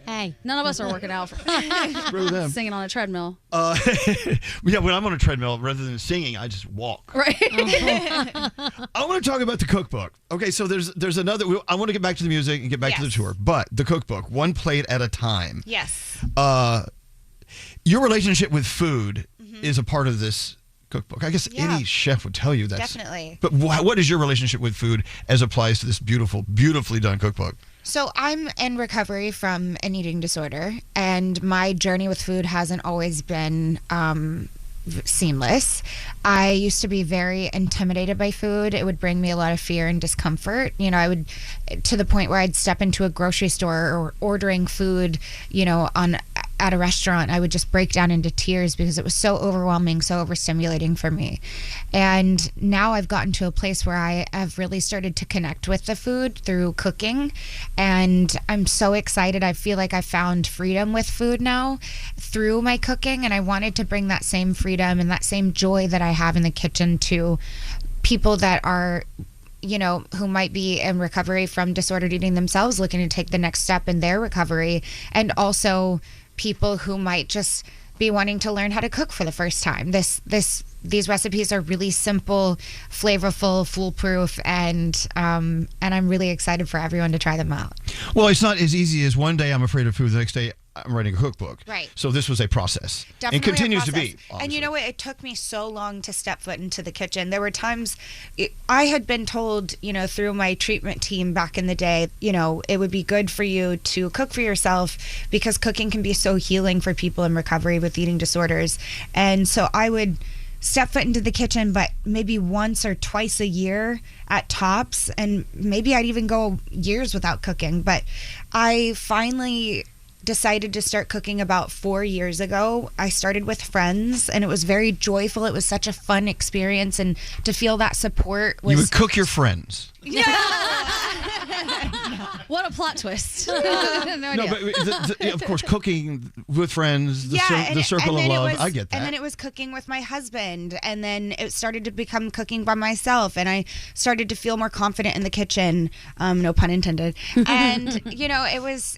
Hey, none of us are working out. Screw them. Singing on a treadmill. When I'm on a treadmill, rather than singing, I just walk. Right. I want to talk about the cookbook. Okay, so there's another. I want to get back to the music and get back to the tour, but the cookbook, one plate at a time. Yes. Your relationship with food is a part of this cookbook. I guess any chef would tell you that. Definitely. But what is your relationship with food as applies to this beautifully done cookbook? So I'm in recovery from an eating disorder, and my journey with food hasn't always been seamless. I used to be very intimidated by food. It would bring me a lot of fear and discomfort. I would, to the point where I'd step into a grocery store or ordering food, at a restaurant, I would just break down into tears because it was so overwhelming, so overstimulating for me. And now I've gotten to a place where I have really started to connect with the food through cooking. And I'm so excited. I feel like I found freedom with food now through my cooking. And I wanted to bring that same freedom and that same joy that I have in the kitchen to people that are who might be in recovery from disordered eating themselves, looking to take the next step in their recovery, and also people who might just be wanting to learn how to cook for the first time. These recipes are really simple, flavorful, foolproof, and I'm really excited for everyone to try them out. Well, it's not as easy as one day I'm afraid of food, the next day I'm writing a cookbook. Right. So this was a process. Definitely and continues a to process. be. Obviously. And you know what? It took me so long to step foot into the kitchen. There were times I had been told, through my treatment team back in the day, it would be good for you to cook for yourself because cooking can be so healing for people in recovery with eating disorders. And so I would step foot into the kitchen, but maybe once or twice a year at tops. And maybe I'd even go years without cooking. But I finally decided to start cooking about 4 years ago. I started with friends, and it was very joyful. It was such a fun experience, and to feel that support was... You would cook your friends. What a plot twist. No, but of course, cooking with friends, the circle of love, I get that. And then it was cooking with my husband, and then it started to become cooking by myself, and I started to feel more confident in the kitchen, no pun intended. And, it was...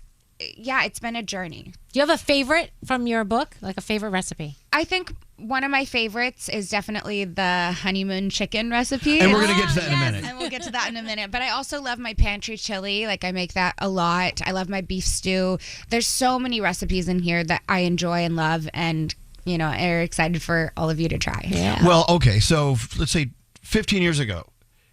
Yeah, it's been a journey. Do you have a favorite from your book, like a favorite recipe? I think one of my favorites is definitely the honeymoon chicken recipe. And we're going to get to that in a minute. And we'll get to that in a minute. But I also love my pantry chili. Like, I make that a lot. I love my beef stew. There's so many recipes in here that I enjoy and love, and, are excited for all of you to try. Yeah. Well, okay, so let's say 15 years ago,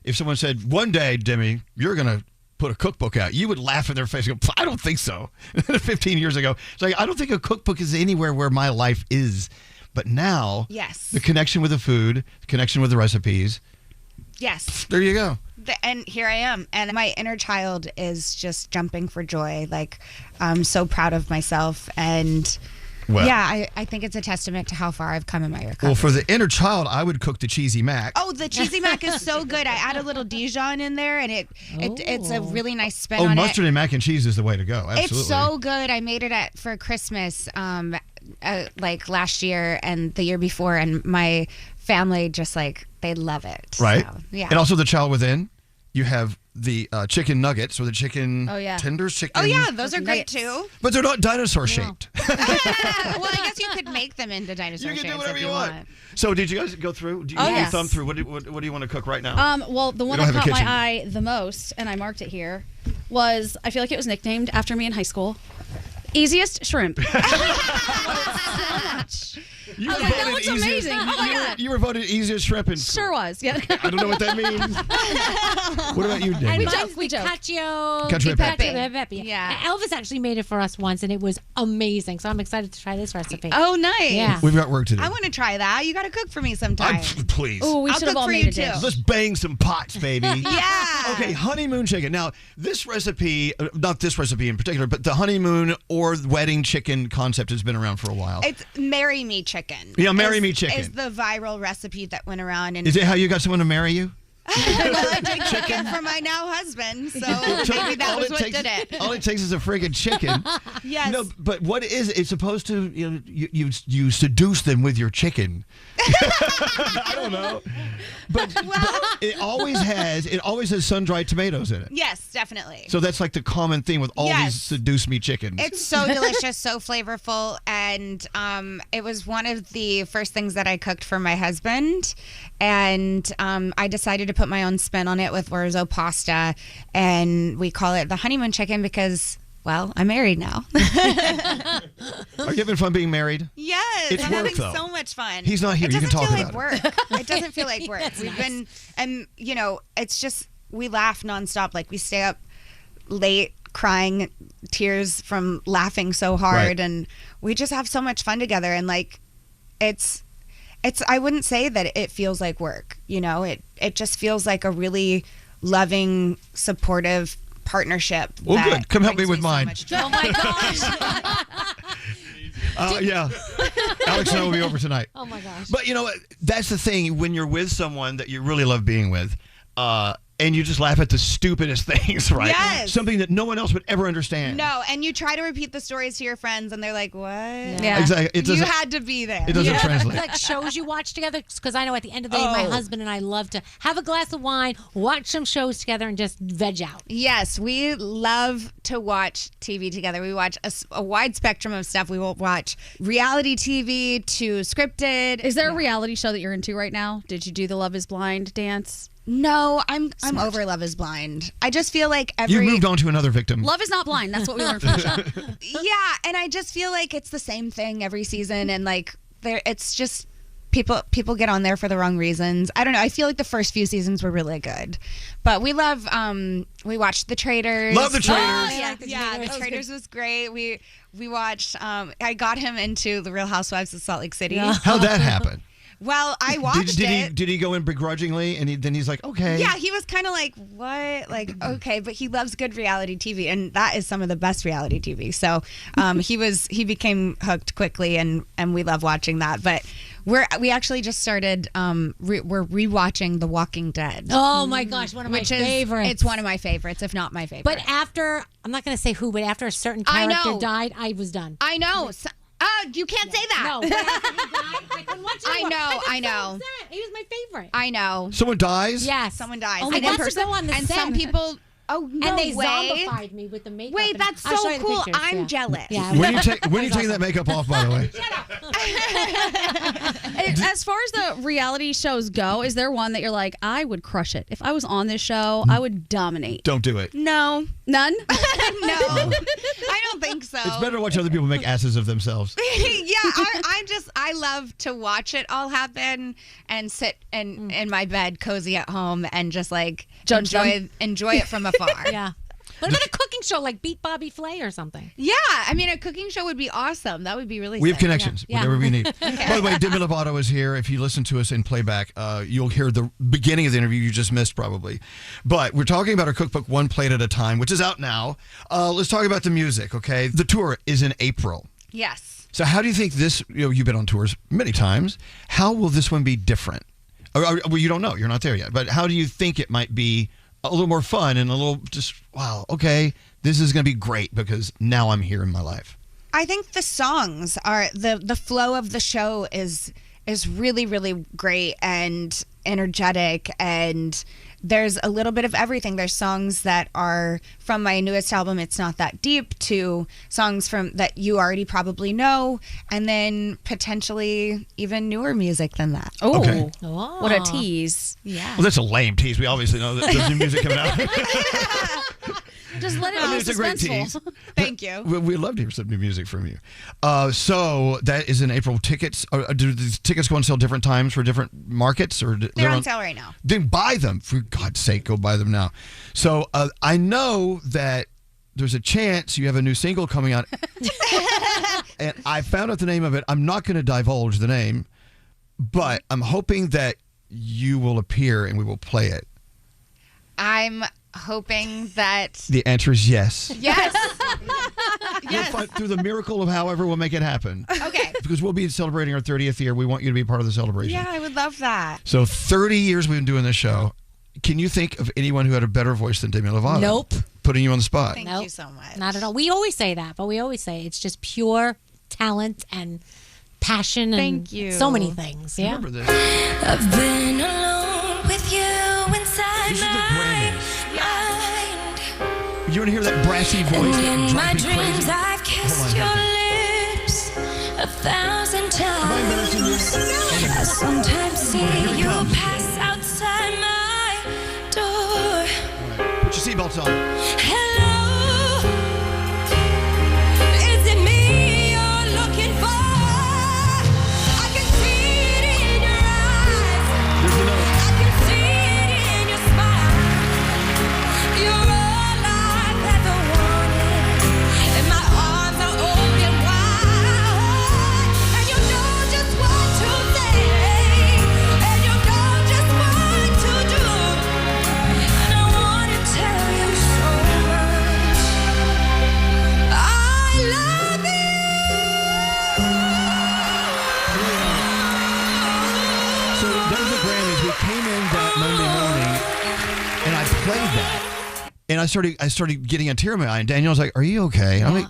if someone said, one day, Demi, you're going to put a cookbook out, you would laugh in their face and go, I don't think so. 15 years ago, it's like, I don't think a cookbook is anywhere where my life is. But now, yes, the connection with the food, the connection with the recipes. Yes. There you go. And here I am. And my inner child is just jumping for joy. Like, I'm so proud of myself. And well, yeah, I think it's a testament to how far I've come in my recovery. Well, for the inner child, I would cook the cheesy mac. Oh, the cheesy mac is so good. I add a little Dijon in there, and it's a really nice spin on it. Oh, mustard and mac and cheese is the way to go. Absolutely. It's so good. I made it for Christmas, like last year and the year before, and my family just they love it. Right. So, yeah. And also the child within, you have the chicken nuggets or the chicken tenders. Chicken. Oh yeah, those are great too. But they're not dinosaur shaped. Well, I guess you could make them into dinosaur shapes. You can do whatever if you want. So did you guys go through? Do you yes. thumb through? What do you want to cook right now? Well, the one that caught my eye the most, and I marked it here, was, I feel like it was nicknamed after me in high school, Easiest Shrimp. You I were was like, that voted looks easiest- amazing. Oh my God. You were voted easiest shrimp in. Sure was. Yeah. I don't know what that means. What about you, And Dave? mine's the Cacio Cacio e pepe. e pepe. Yeah. Elvis actually made it for us once, and it was amazing. So I'm excited to try this recipe. Oh, nice. Yeah. We've got work to do. I want to try that. You got to cook for me sometime. Please. Oh, we I'll should have cook all for made you a dish. Let's bang some pots, baby. Yeah. Okay, honeymoon chicken. Now, this recipe, not this recipe in particular, but the honeymoon or wedding chicken concept has been around for a while. It's Marry Me Chicken. Yeah, Marry Me Chicken. Is the viral recipe that went around. And Is it how you got someone to marry you? well, I did cook it for my now husband, so maybe that was what did it. All it takes is a friggin' chicken. Yes. No, but what is it? It's supposed to, you seduce them with your chicken. I don't know. But it always has sun-dried tomatoes in it. Yes, definitely. So that's like the common thing with all these seduce me chickens. It's so delicious, so flavorful, and it was one of the first things that I cooked for my husband, and I decided to put my own spin on it with orzo pasta, and we call it the honeymoon chicken because, well, I'm married now. Are you having fun being married? Yes, It's I'm work, having though. so much fun. He's not here. It You can doesn't talk feel about like work. It doesn't feel like work. That's We've nice. been, and it's just we laugh nonstop. Like we stay up late crying tears from laughing so hard, Right. and we just have so much fun together. And like, it's. I wouldn't say that it feels like work. It just feels like a really loving, supportive partnership. Well, that good. Come help me brings with so mine. much joy. Oh my gosh. Yeah. Alex and I will be over tonight. Oh my gosh. But you know what? That's the thing. When you're with someone that you really love being with, and you just laugh at the stupidest things, right? Yes. Something that no one else would ever understand. No, and you try to repeat the stories to your friends, and they're like, "What? Yeah. Exactly. It You doesn't- had to be there. it doesn't translate. Like shows you watch together, because I know at the end of the day, my Oh. husband and I love to have a glass of wine, watch some shows together, and just veg out. Yes, we love to watch TV together. We watch a wide spectrum of stuff. We will watch reality TV to scripted. Is there a reality show that you're into right now? Did you do the Love is Blind dance? No, I'm over Love is Blind. I just feel like You moved on to another victim. Love is not blind. That's what we learned from the show. Yeah, and I just feel like it's the same thing every season, and like it's just people get on there for the wrong reasons. I don't know. I feel like the first few seasons were really good, but we love. We watched The Traitors. Love The Traitors. Yeah, The Traitors was great. We watched. I got him into The Real Housewives of Salt Lake City. How'd that happen? Well, I watched it. Did he go in begrudgingly, and then he's like, okay. Yeah, he was kind of like, what? Like, okay, but he loves good reality TV, and that is some of the best reality TV. So he became hooked quickly, and we love watching that. But we actually just started, we're rewatching The Walking Dead. Oh my gosh, one of my favorites. It's one of my favorites, if not my favorite. But after, I'm not going to say who, but after a certain I character know. died, I was done. I know. You can't say that. No, but after he died, I couldn't watch it I anymore. know, I got know. so upset. He was my favorite. I know. Someone dies? Yes. Someone dies. Only And one then- person on the and set. some people. Oh no and they way. zombified me with the makeup. Wait, and- that's I'll so show you the cool. pictures, I'm yeah. jealous. Yeah. When are you taking that makeup off, by the way? As far as the reality shows go, is there one that you're like, I would crush it? If I was on this show, I would dominate. Don't do it. No. None? No. I don't think so. It's better to watch other people make asses of themselves. I love to watch it all happen and sit in my bed cozy at home and just like enjoy it from afar. Yeah. What about a cooking show like Beat Bobby Flay or something? Yeah, I mean a cooking show would be awesome. That would be really We have sick. connections, Yeah. whatever we need. By the way, Demi Lovato is here. If you listen to us in playback, you'll hear the beginning of the interview you just missed probably. But we're talking about our cookbook, One Plate at a Time, which is out now. Let's talk about the music, okay? The tour is in April. Yes. So how do you think this, you've been on tours many times. How will this one be different? Well, you don't know. You're not there yet. But how do you think it might be a little more fun and a little just, wow, okay, this is going to be great because now I'm here in my life? I think the songs are the flow of the show is really, really great and energetic, and there's a little bit of everything. There's songs that are from my newest album, It's Not That Deep, to songs from that you already probably know, and then potentially even newer music than that. Oh, Okay. what a tease. Yeah. Well, that's a lame tease. We obviously know that there's new music coming out. Just let it I mean, be it's a great suspenseful. tease. Thank you. We'd love to hear some new music from you. So that is in April. Tickets, do these tickets go on sale different times for different markets? Or They're on sale right now. Then buy them. For God's sake, go buy them now. So I know that there's a chance you have a new single coming out. And I found out the name of it. I'm not going to divulge the name, but I'm hoping that you will appear and we will play it. I'm hoping that. The answer is yes. Yes. We'll find, through the miracle of however we'll make it happen. Okay. Because we'll be celebrating our 30th year. We want you to be a part of the celebration. Yeah, I would love that. So 30 years we've been doing this show. Can you think of anyone who had a better voice than Demi Lovato? Nope. Putting you on the spot. Thank you so much. Not at all. We always say that, but we always say it's just pure talent and passion and Thank you. so many things. Yeah. Remember this. I've been alone with you inside This is the my Grammys. mind. You want to hear that brassy voice And that in my drives me dreams, crazy? I've kissed your lips 1,000 times. I sometimes see you pass outside my door. Put your seatbelts on. Hello, is it me you're looking for? I can see it in your eyes. There's the note. I can see it in your smile. You're all I've ever wanted, and my arms are open wide. And you know just what to say, and you know just what to do. And I wanna tell you so much. I love you. So there's the Grammys. We came in that Monday morning, and I played that, and I started getting a tear in my eye. And Danielle's like, "Are you okay?" I'm like,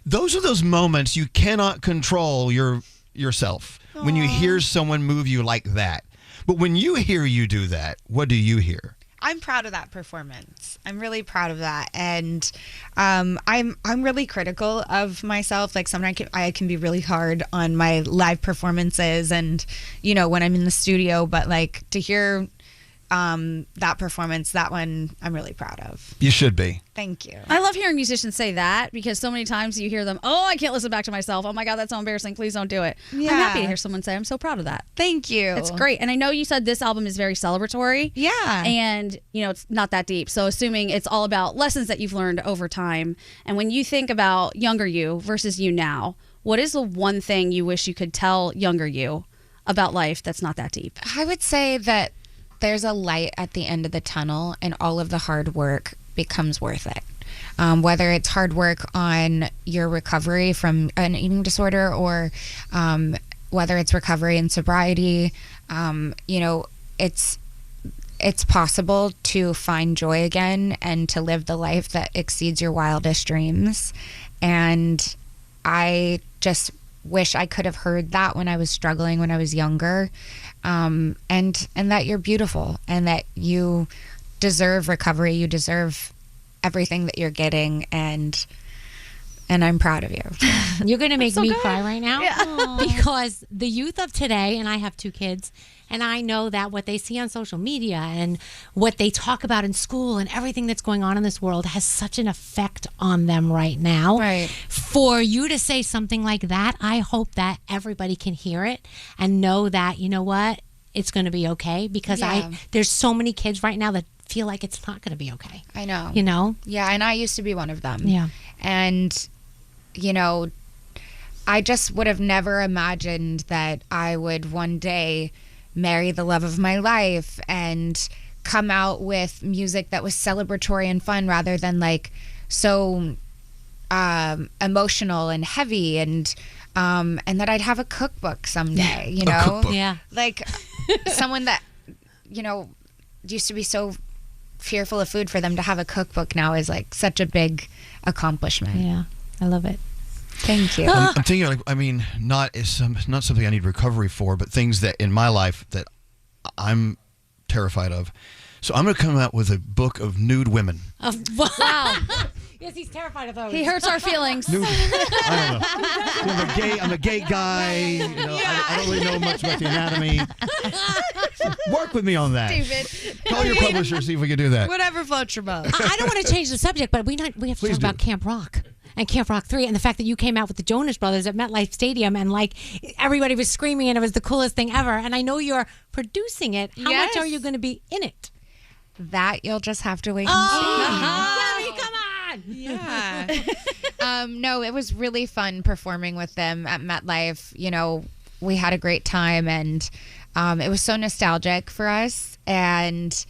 "Those are those moments you cannot control yourself when you hear someone move you like that. But when you hear you do that, what do you hear?" I'm proud of that performance. I'm really proud of that, and I'm really critical of myself. Like sometimes I can be really hard on my live performances, and when I'm in the studio. But like to hear that performance, that one I'm really proud of. You should be. Thank you. I love hearing musicians say that because so many times you hear them, "Oh, I can't listen back to myself. Oh my God, that's so embarrassing. Please don't do it." Yeah. I'm happy to hear someone say, "I'm so proud of that." Thank you. It's great. And I know you said this album is very celebratory. Yeah. And, it's not that deep. So assuming it's all about lessons that you've learned over time. And when you think about younger you versus you now, what is the one thing you wish you could tell younger you about life that's not that deep? I would say that there's a light at the end of the tunnel, and all of the hard work becomes worth it. Whether it's hard work on your recovery from an eating disorder or whether it's recovery and sobriety, it's possible to find joy again and to live the life that exceeds your wildest dreams. And I just wish I could have heard that when I was struggling when I was younger. And that you're beautiful and that you deserve recovery. You deserve everything that you're getting, and I'm proud of you. You're going to make so me good. cry right now because the youth of today, and I have 2 kids, and I know that what they see on social media and what they talk about in school and everything that's going on in this world has such an effect on them right now. Right. For you to say something like that, I hope that everybody can hear it and know that, you know what, it's going to be okay, because there's so many kids right now that feel like it's not going to be okay. I know. Yeah, and I used to be one of them. Yeah. And I just would have never imagined that I would one day marry the love of my life and come out with music that was celebratory and fun rather than like so emotional and heavy, and that I'd have a cookbook someday, A cookbook. Yeah. like someone that used to be so fearful of food, for them to have a cookbook now is like such a big accomplishment. Yeah, I love it. Thank you. I'm thinking, not something I need recovery for, but things that in my life that I'm terrified of. So I'm going to come out with a book of nude women. Wow. Yes, he's terrified of those. He hurts our feelings. Nude. I don't know. I'm a gay guy. I don't really know much about the anatomy. Work with me on that. Stupid. Call your publisher, see if we can do that. Whatever floats your boat. I don't want to change the subject, but we have to Please talk do. about Camp Rock. And Camp Rock 3 and the fact that you came out with the Jonas Brothers at MetLife Stadium and like everybody was screaming and it was the coolest thing ever. And I know you're producing it. How much are you going to be in it? That you'll just have to wait and see. Gabby, come on! Yeah. No, it was really fun performing with them at MetLife. You know, we had a great time and it was so nostalgic for us. And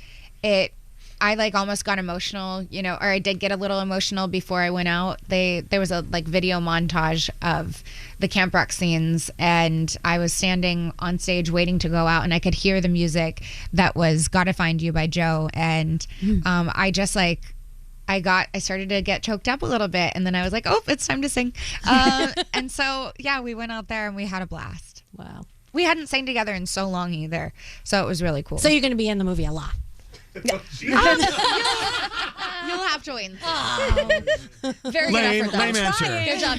I like almost got emotional, you know, or I did get a little emotional before I went out. There was a like video montage of the Camp Rock scenes, and I was standing on stage waiting to go out, and I could hear the music that was "Gotta Find You" by Joe, and I just like. I started to get choked up a little bit, and then I was like, "Oh, it's time to sing." And so, yeah, we went out there and we had a blast. Wow, we hadn't sang together in so long either, so it was really cool. So you're going to be in the movie a lot. You'll have to wait. Very good Lame effort, though. answer. Good job,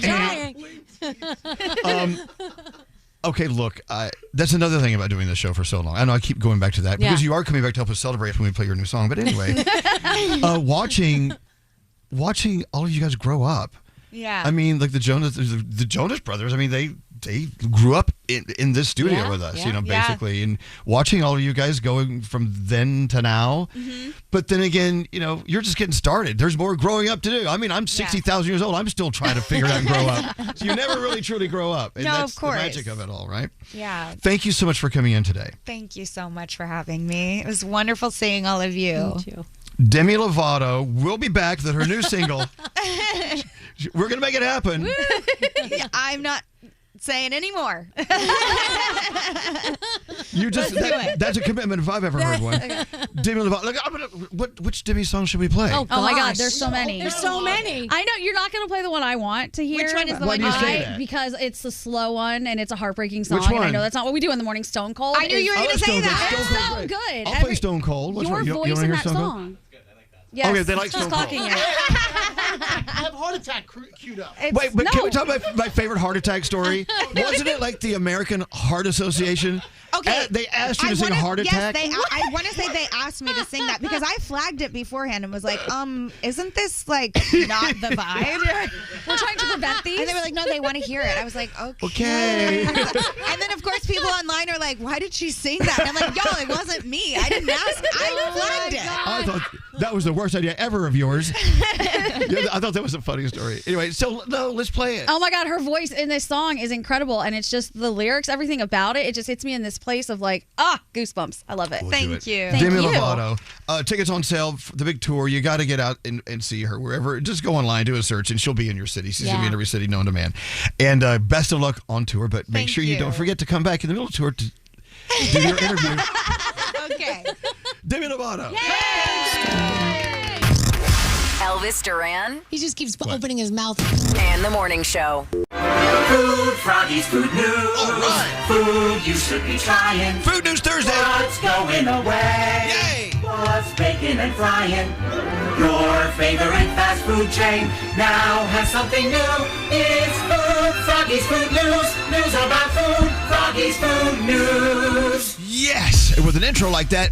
Joe. Okay, look, that's another thing about doing this show for so long. I know I keep going back to that because you are coming back to help us celebrate when we play your new song. But anyway, watching all of you guys grow up. Yeah. I mean, like the Jonas Brothers. I mean, they grew up in this studio with us, basically, and watching all of you guys going from then to now. Mm-hmm. But then again, you're just getting started. There's more growing up to do. I mean, I'm 60,000 years old. I'm still trying to figure it out and grow up. So you never really truly grow up. And No, that's of course. the magic of it all, right? Yeah. Thank you so much for coming in today. Thank you so much for having me. It was wonderful seeing all of you. Me too. Demi Lovato will be back with her new single. We're going to make it happen. I'm not saying anymore. That's a commitment if I've ever heard one. Demi Lovato. Look, which Demi song should we play? Oh my God, there's so many. There's so many. I know you're not going to play the one I want to hear. Which one is the Why one do you you say like? that? Because it's the slow one and it's a heartbreaking song. Which And I one? know that's not what we do in the morning. Stone Cold. I knew you were going to say that. Stone It's Cold's so great. good. I'll play Stone Cold. What's Your wrong? You voice don't in hear that Stone Cold? song. Yes, Okay, they like she's Stone Cold. clocking it. I have heart attack queued up. Wait, but can no. we talk about my favorite heart attack story? Wasn't it like the American Heart Association? Okay. They asked you to sing Heart Attack? Yes, I want to say they asked me to sing that because I flagged it beforehand and was like, isn't this like not the vibe? We're trying to prevent these. And they were like, no, they want to hear it. I was like, okay. Okay. And then, of course, people online are like, why did she sing that? And I'm like, y'all, it wasn't me. I didn't ask. I flagged it. I thought that was the worst idea ever of yours. I thought that was a funny story. Anyway, so no, let's play it. Oh my God, her voice in this song is incredible, and it's just the lyrics, everything about it. It just hits me in this place of like, goosebumps. I love it. We'll do Thank it. you. Demi Lovato. Tickets on sale for the big tour. You got to get out and see her wherever. Just go online, do a search, and she'll be in your city. She's going to be in every city known to man. And best of luck on tour, but make Thank sure you you. don't forget to come back in the middle of tour to do your interview. Okay. Demi Lovato. Elvis Duran He just keeps opening his mouth. and the Morning Show. Food, Froggy's food news. All right. Food you should be trying. Food News Thursday. What's going away? Yay. What's baking and frying? Your favorite fast food chain now has something new. It's Food, Froggy's food news. News about food, Froggy's food news. Yes. And with an intro like that,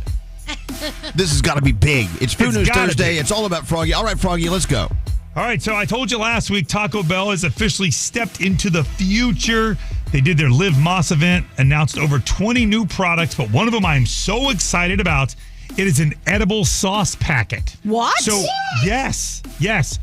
this has got to be big. It's Food It's News gotta Thursday. be. It's all about Froggy. All right, Froggy, let's go. All right, so I told you last week Taco Bell has officially stepped into the future. They did their Live Moss event, announced over 20 new products, but one of them I'm so excited about. It is an edible sauce packet. What? So, yes.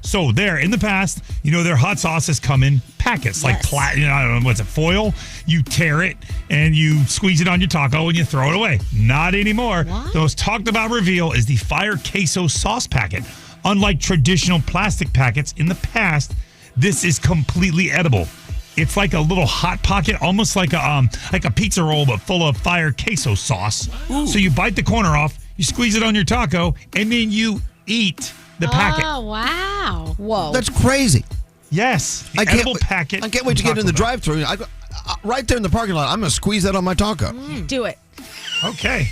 So there, in the past, their hot sauces come in packets, like I don't know, what's it, foil? You tear it and you squeeze it on your taco and you throw it away. Not anymore. What? The most talked about reveal is the Fire Queso sauce packet. Unlike traditional plastic packets in the past, this is completely edible. It's like a little hot pocket, almost like a pizza roll, but full of Fire Queso sauce. Ooh. So you bite the corner off, you squeeze it on your taco, and then you eat the packet. Oh, wow. Whoa. That's crazy. Yes, the edible packet. I can't wait to get in the drive-thru. Right there in the parking lot, I'm going to squeeze that on my taco. Do it. Okay.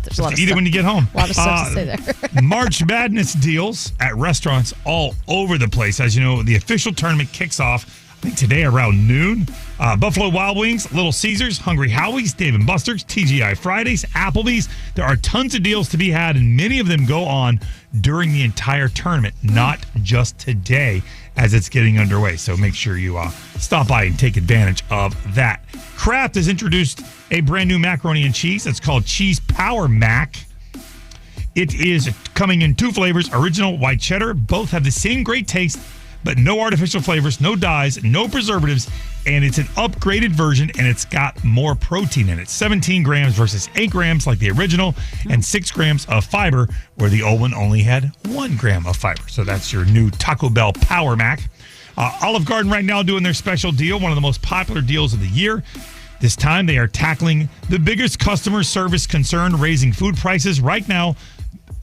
There's a lot of Eat it stuff. when you get home. A lot of stuff to say there. March Madness deals at restaurants all over the place. As you know, the official tournament kicks off, I think, today around noon. Buffalo Wild Wings, Little Caesars, Hungry Howie's, Dave & Buster's, TGI Fridays, Applebee's. There are tons of deals to be had, and many of them go on during the entire tournament, not just today as it's getting underway. So make sure you stop by and take advantage of that. Kraft has introduced a brand new macaroni and cheese. It's called Cheese Power Mac. It is coming in 2 flavors, original white cheddar. Both have the same great taste, but no artificial flavors, no dyes, no preservatives, and it's an upgraded version, and it's got more protein in it. 17 grams versus 8 grams like the original, and 6 grams of fiber, where the old one only had 1 gram of fiber. So that's your new Taco Bell Power Mac. Olive Garden right now doing their special deal, one of the most popular deals of the year. This time they are tackling the biggest customer service concern, raising food prices. Right now,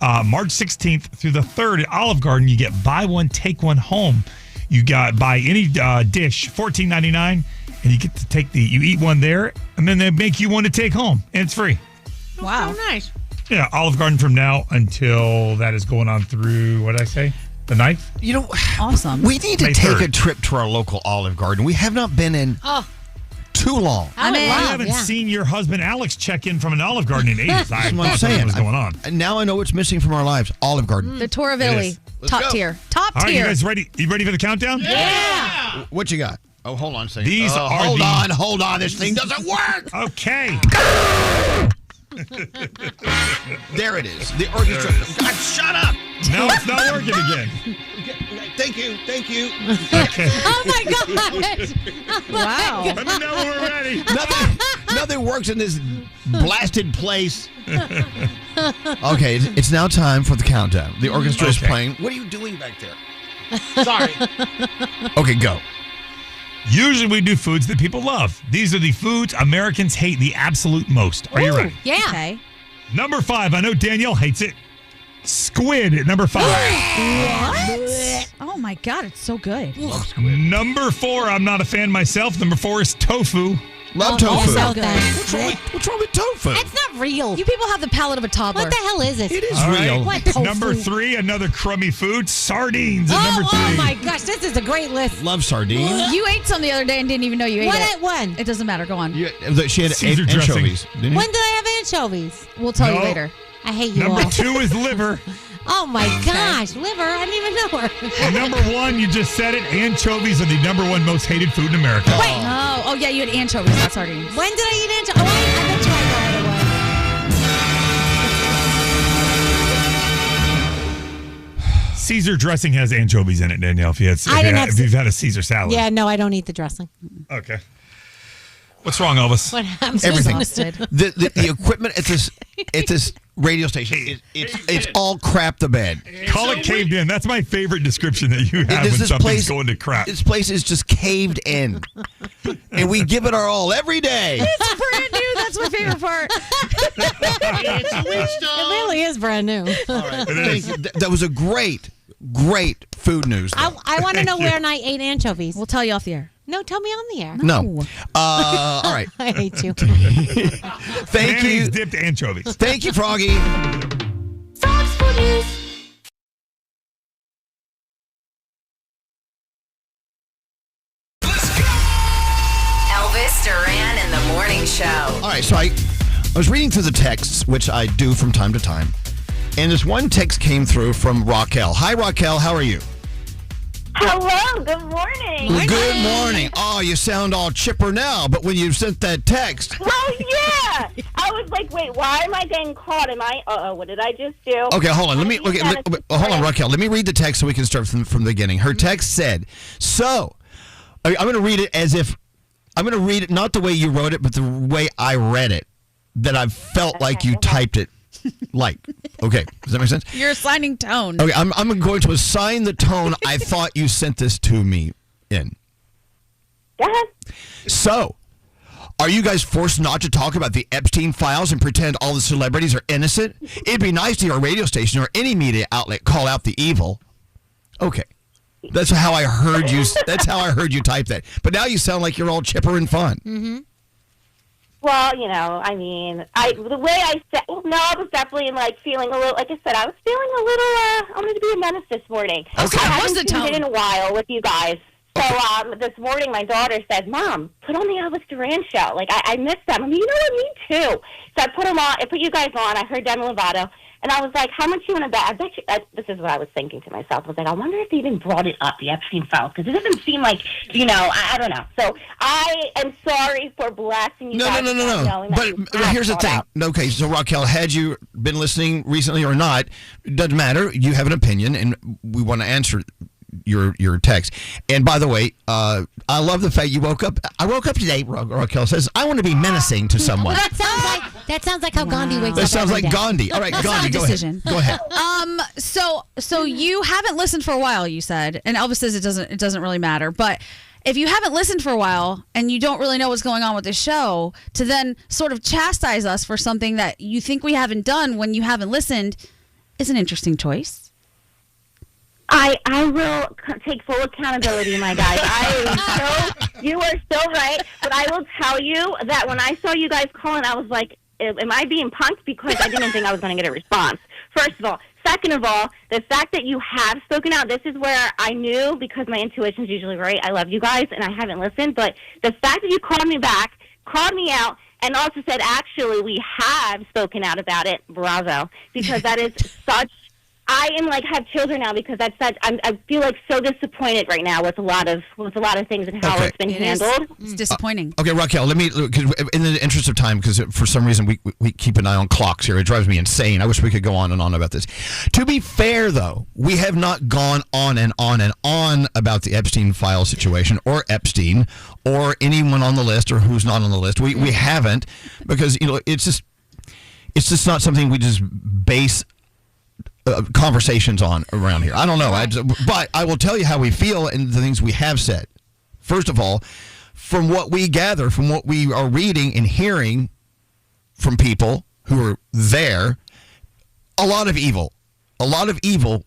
March 16th through the 3rd at Olive Garden, you get buy one, take one home. You got buy any dish, $14.99, and you get to you eat one there, and then they make you one to take home, and it's free. Wow. Oh, nice. Yeah, Olive Garden from now until that is going on through, what did I say? The 9th? You know, awesome. We need to May take 3rd. a trip to our local Olive Garden. We have not been in too long. I haven't seen your husband Alex check in from an Olive Garden in ages. That's what I'm saying. What's going on? And now I know what's missing from our lives. Olive Garden. The Toravilli. Let's Top go. tier. Top All right, tier. you guys ready? You ready for the countdown? Yeah. What you got? Oh, hold on a second. These are Hold on. This thing doesn't work. Okay. There it is. The orchestra. God, shut up. No, it's not working again. Thank you. Okay. Oh my God! Wow. Let me know when we're ready. Nothing works in this blasted place. Okay, it's now time for the countdown. The orchestra is playing. What are you doing back there? Sorry. Okay, go. Usually we do foods that people love. These are the foods Americans hate the absolute most. Are you ready? Yeah. Okay. Number 5. I know Danielle hates it. Squid at number 5. What? Oh my God, it's so good. Number 4. I'm not a fan myself. Number 4 is tofu. Love tofu. So good. What's wrong with tofu? It's not real. You people have the palate of a toddler. What the hell is it? It is All right. real. What tofu? Number 3, another crummy food. Sardines at number 3. Oh my gosh, this is a great list. Love sardines. You ate some the other day and didn't even know you ate What it. at one? It doesn't matter. Go on. She had Caesar dressing. anchovies. Didn't you? When did I have anchovies? We'll tell you No. later. I hate you Number all. 2 is liver. Oh my gosh, liver! I didn't even know her. And number 1, you just said it. Anchovies are the number 1 most hated food in America. Wait. Oh yeah, you had anchovies, not sardines. When did I eat anchovies? Oh, I bet you I know what it was. Caesar dressing has anchovies in it, Danielle. If you've had a Caesar salad. Yeah, no, I don't eat the dressing. Okay. What's wrong, Elvis? What happens? Everything. Exhausted. The equipment at this radio station it's all crap the bed. Call it caved in. That's my favorite description that you have when something's going to crap. This place is just caved in, and we give it our all every day. It's brand new. That's my favorite part. It really is brand new. All right, thank you. That was a great food news. I want to know where and I ate anchovies. We'll tell you off the air. No, tell me on the air. No. All right. I hate you. Thank Mayonnaise you. dipped anchovies. Thank you, Froggy. Fox Food News. Elvis Duran in the morning show. All right, so I was reading through the texts, which I do from time to time, and this one text came through from Raquel. Hi, Raquel. How are you? Hello, good morning. Good morning. Oh, you sound all chipper now, but when you sent that text. Well, yeah. I was like, wait, why am I getting caught? What did I just do? Okay, hold on. Hold on, Raquel. Let me read the text so we can start from the beginning. Her text said, so, I'm going to read it I'm going to read it not the way you wrote it, but the way I read it, that I felt like you typed it. Okay, does that make sense? You're assigning tone. Okay, I'm going to assign the tone I thought you sent this to me in. Go ahead. So, are you guys forced not to talk about the Epstein files and pretend all the celebrities are innocent? It'd be nice to hear a radio station or any media outlet call out the evil. Okay. That's how I heard you. That's how I heard you type that. But now you sound like you're all chipper and fun. Mm-hmm. Well, I mean, the way I said, I was definitely feeling a little, like I said, I was feeling a little, I wanted to be a menace this morning. Okay. I haven't tuned in in a while with you guys. So this morning my daughter said, Mom, put on the Elvis Duran show. I missed them. I mean, you know what, me too. So I put them on, I put you guys on, I heard Demi Lovato, and I was like, how much you want to bet? I bet you, this is what I was thinking to myself. I was like, I wonder if they even brought it up, the Epstein files, because it doesn't seem like, I don't know. So I am sorry for blasting you guys. No. But here's the thing. Okay, so Raquel, had you been listening recently or not, it doesn't matter. You have an opinion, and we want to answer your text. And by the way, I love the fact you woke up. I woke up today, Raquel says, I want to be menacing to someone. Well, that sounds like how Gandhi wakes up. That sounds every like day. Gandhi. All right, That's Gandhi, not a decision. Go ahead. So you haven't listened for a while, you said, and Elvis says it doesn't really matter, but if you haven't listened for a while and you don't really know what's going on with the show, to then sort of chastise us for something that you think we haven't done when you haven't listened is an interesting choice. I will take full accountability, my guys. You are so right. But I will tell you that when I saw you guys calling, I was like, am I being punked? Because I didn't think I was going to get a response. First of all. Second of all, the fact that you have spoken out, this is where I knew, because my intuition is usually right. I love you guys, and I haven't listened. But the fact that you called me back, called me out, and also said, actually, we have spoken out about it, bravo. Because that is such... I am have children now because that's such. I feel so disappointed right now with a lot of things and how it's been handled. It's disappointing. Okay, Raquel, let me, cause in the interest of time, because for some reason we keep an eye on clocks here. It drives me insane. I wish we could go on and on about this. To be fair, though, we have not gone on and on and on about the Epstein file situation or Epstein or anyone on the list or who's not on the list. We haven't, because it's just not something we just base conversations on around here. I don't know, but I will tell you how we feel and the things we have said. First of all, from what we gather, from what we are reading and hearing from people who are there, a lot of evil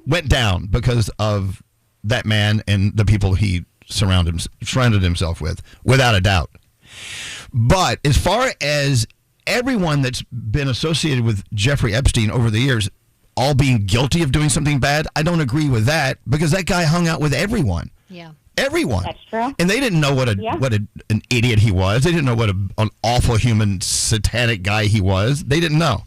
went down because of that man and the people he surrounded himself with, without a doubt. But as far as everyone that's been associated with Jeffrey Epstein over the years all being guilty of doing something bad, I don't agree with that, because that guy hung out with everyone. Yeah. Everyone. That's true. And they didn't know what an idiot he was. They didn't know what an awful human satanic guy he was. They didn't know.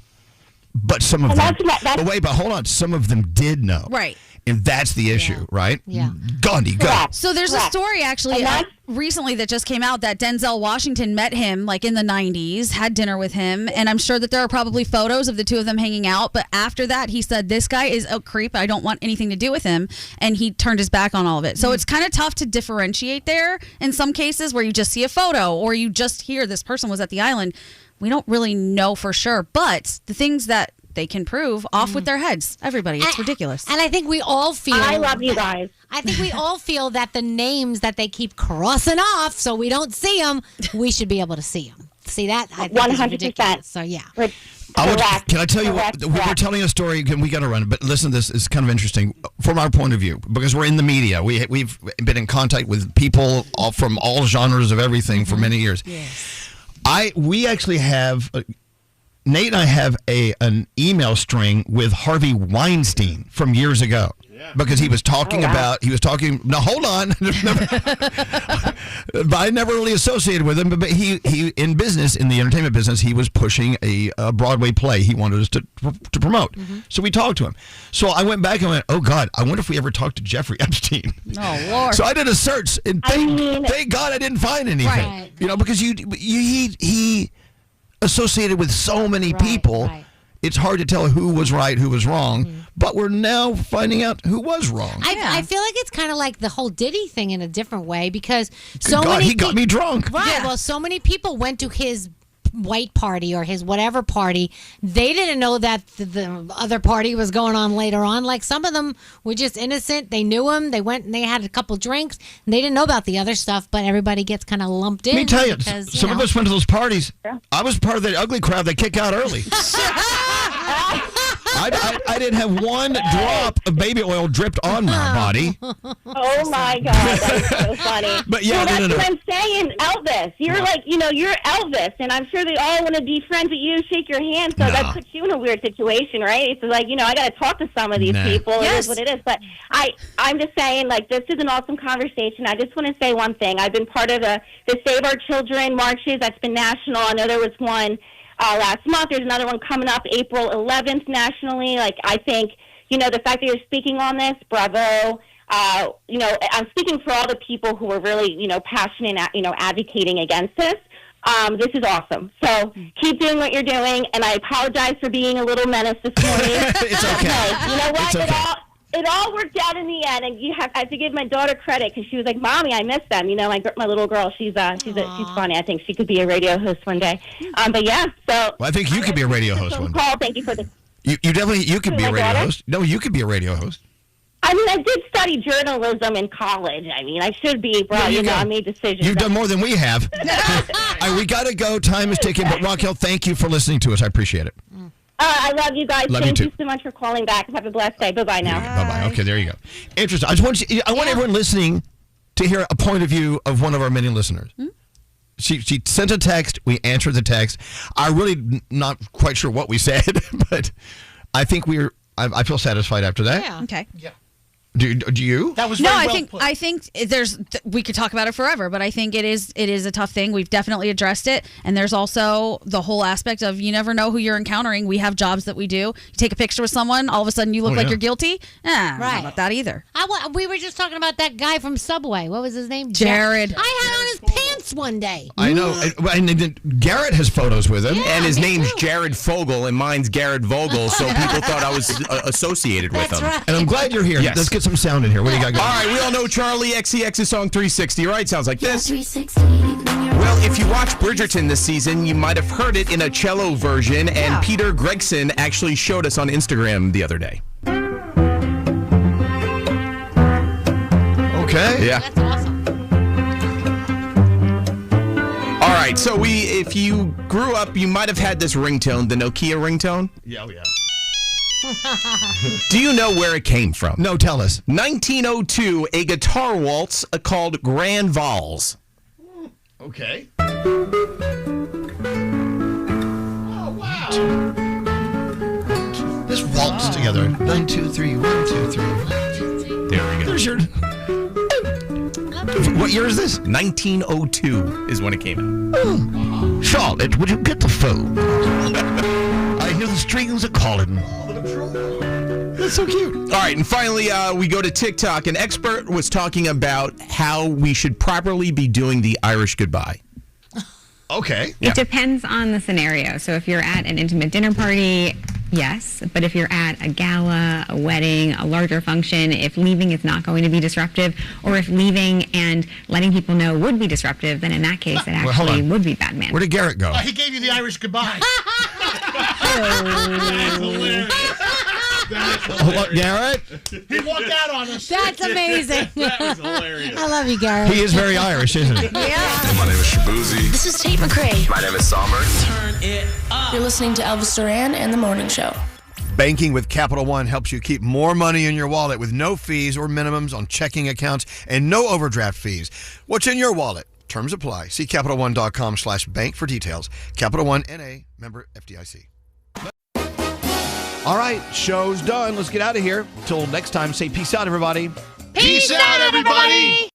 But some of them... But hold on. Some of them did know. Right. And that's the issue, right? Yeah. Gandhi, go. So there's a story actually recently that just came out that Denzel Washington met him in the 90s, had dinner with him, and I'm sure that there are probably photos of the two of them hanging out. But after that, he said, this guy is a creep. I don't want anything to do with him. And he turned his back on all of it. So it's kind of tough to differentiate there in some cases where you just see a photo or you just hear this person was at the island. We don't really know for sure. But the things that they can prove off with their heads. Everybody. It's ridiculous. And I think we all feel... I love you guys. I think we all feel that the names that they keep crossing off so we don't see them, we should be able to see them. See that? I think 100%. So, yeah. Can I tell you what? We're telling a story. We got to run it. But listen, this is kind of interesting from our point of view, because we're in the media. We've been in contact with people from all genres of everything for many years. Yes. We actually have... Nate and I have an email string with Harvey Weinstein from years ago, because he was talking no, hold on. But I never really associated with him, but he in the entertainment business, he was pushing a Broadway play he wanted us to promote. So we talked to him. So I went back and went, oh God, I wonder if we ever talked to Jeffrey Epstein. Oh Lord. So I did a search, and thank God I didn't find anything. Right. Because he associated with so many people, it's hard to tell who was right, who was wrong, but we're now finding out who was wrong. I feel like it's kind of like the whole Diddy thing in a different way, because he got me drunk. Right. Yeah. Well, so many people went to his white party or his whatever party. They didn't know that the other party was going on later on. Like, some of them were just innocent. They knew him. They went and they had a couple drinks, and they didn't know about the other stuff, but everybody gets kind of lumped in. Let me tell you, some of us went to those parties. I was part of that ugly crowd that kicked out early. I didn't have one drop of baby oil dripped on my body. Oh my God, that's so funny. But yeah, well, that's no. what I'm saying, Elvis. You're like, you're Elvis, and I'm sure they all want to be friends with you, shake your hand. So that puts you in a weird situation, right? It's like, I got to talk to some of these people. It is what it is. But I'm just saying, like, this is an awesome conversation. I just want to say one thing. I've been part of the Save Our Children marches. That's been national. I know there was one last month. There's another one coming up April 11th nationally. Like, I think, the fact that you're speaking on this, bravo. I'm speaking for all the people who are really, passionate, advocating against this. This is awesome. So keep doing what you're doing, and I apologize for being a little menace this morning. It's okay. You know what? It's okay. It all worked out in the end, and I have to give my daughter credit because she was like, "Mommy, I miss them." My little girl, she's funny. I think she could be a radio host one day. But yeah, so Well, I think you could be a radio host one day. Call. Thank you for the. You could be a radio host. No, you could be a radio host. I mean, I did study journalism in college. I mean, I should be, bro. I made decisions. You've done more than we have. All right, we got to go. Time is ticking. But Raquel, thank you for listening to us. I appreciate it. I love you guys. Thank you you so much for calling back. Have a blessed day. Bye-bye now. Bye-bye. Okay, there you go. Interesting. I want everyone listening to hear a point of view of one of our many listeners. She sent a text. We answered the text. I really not quite sure what we said, but I think I feel satisfied after that. Yeah. Okay. Yeah. Do you? That was I think we could talk about it forever, but I think it is a tough thing. We've definitely addressed it, and there's also the whole aspect of you never know who you're encountering. We have jobs that we do. You take a picture with someone, all of a sudden you look like you're guilty. Not about that either. We were just talking about that guy from Subway. What was his name? Jared. I had on his pants one day. I know. And then Garrett has photos with him. And his name's Jared Fogle, and mine's Garrett Vogel, so people thought I was associated with him. Right. And I'm glad you're here. Yes. Let's get some sound in here. What do you got going? All right, we all know Charlie XCX's song 360, right? Sounds like this. Well, if you watch Bridgerton this season, you might have heard it in a cello version, and Peter Gregson actually showed us on Instagram the other day. Okay. Yeah. That's awesome. All right, so if you grew up, you might have had this ringtone, the Nokia ringtone. Yeah. Do you know where it came from? No, tell us. 1902, a guitar waltz called Grand Vals. Okay. This waltz together. 1, 2, 3, 1, 2, 3. There we go. There's your. What year is this? 1902 is when it came out. Charlotte, would you get the phone? I hear the strings are calling. That's so cute. All right, and finally, we go to TikTok. An expert was talking about how we should properly be doing the Irish goodbye. Okay. It depends on the scenario. So if you're at an intimate dinner party, yes. But if you're at a gala, a wedding, a larger function, if leaving is not going to be disruptive, or if leaving and letting people know would be disruptive, then in that case, it actually would be bad manners. Where did Garrett go? He gave you the Irish goodbye. That's hilarious. What, Garrett? He walked out on us. That's amazing. That was hilarious. I love you, Garrett. He is very Irish, isn't he? Yeah. My name is Shabuzi. This is Tate McRae. My name is Sommer. Turn it up. You're listening to Elvis Duran and The Morning Show. Banking with Capital One helps you keep more money in your wallet with no fees or minimums on checking accounts and no overdraft fees. What's in your wallet? Terms apply. See CapitalOne.com/bank for details. Capital One, N.A., member FDIC. All right, show's done. Let's get out of here. Till next time, say peace out, everybody. Peace out, everybody.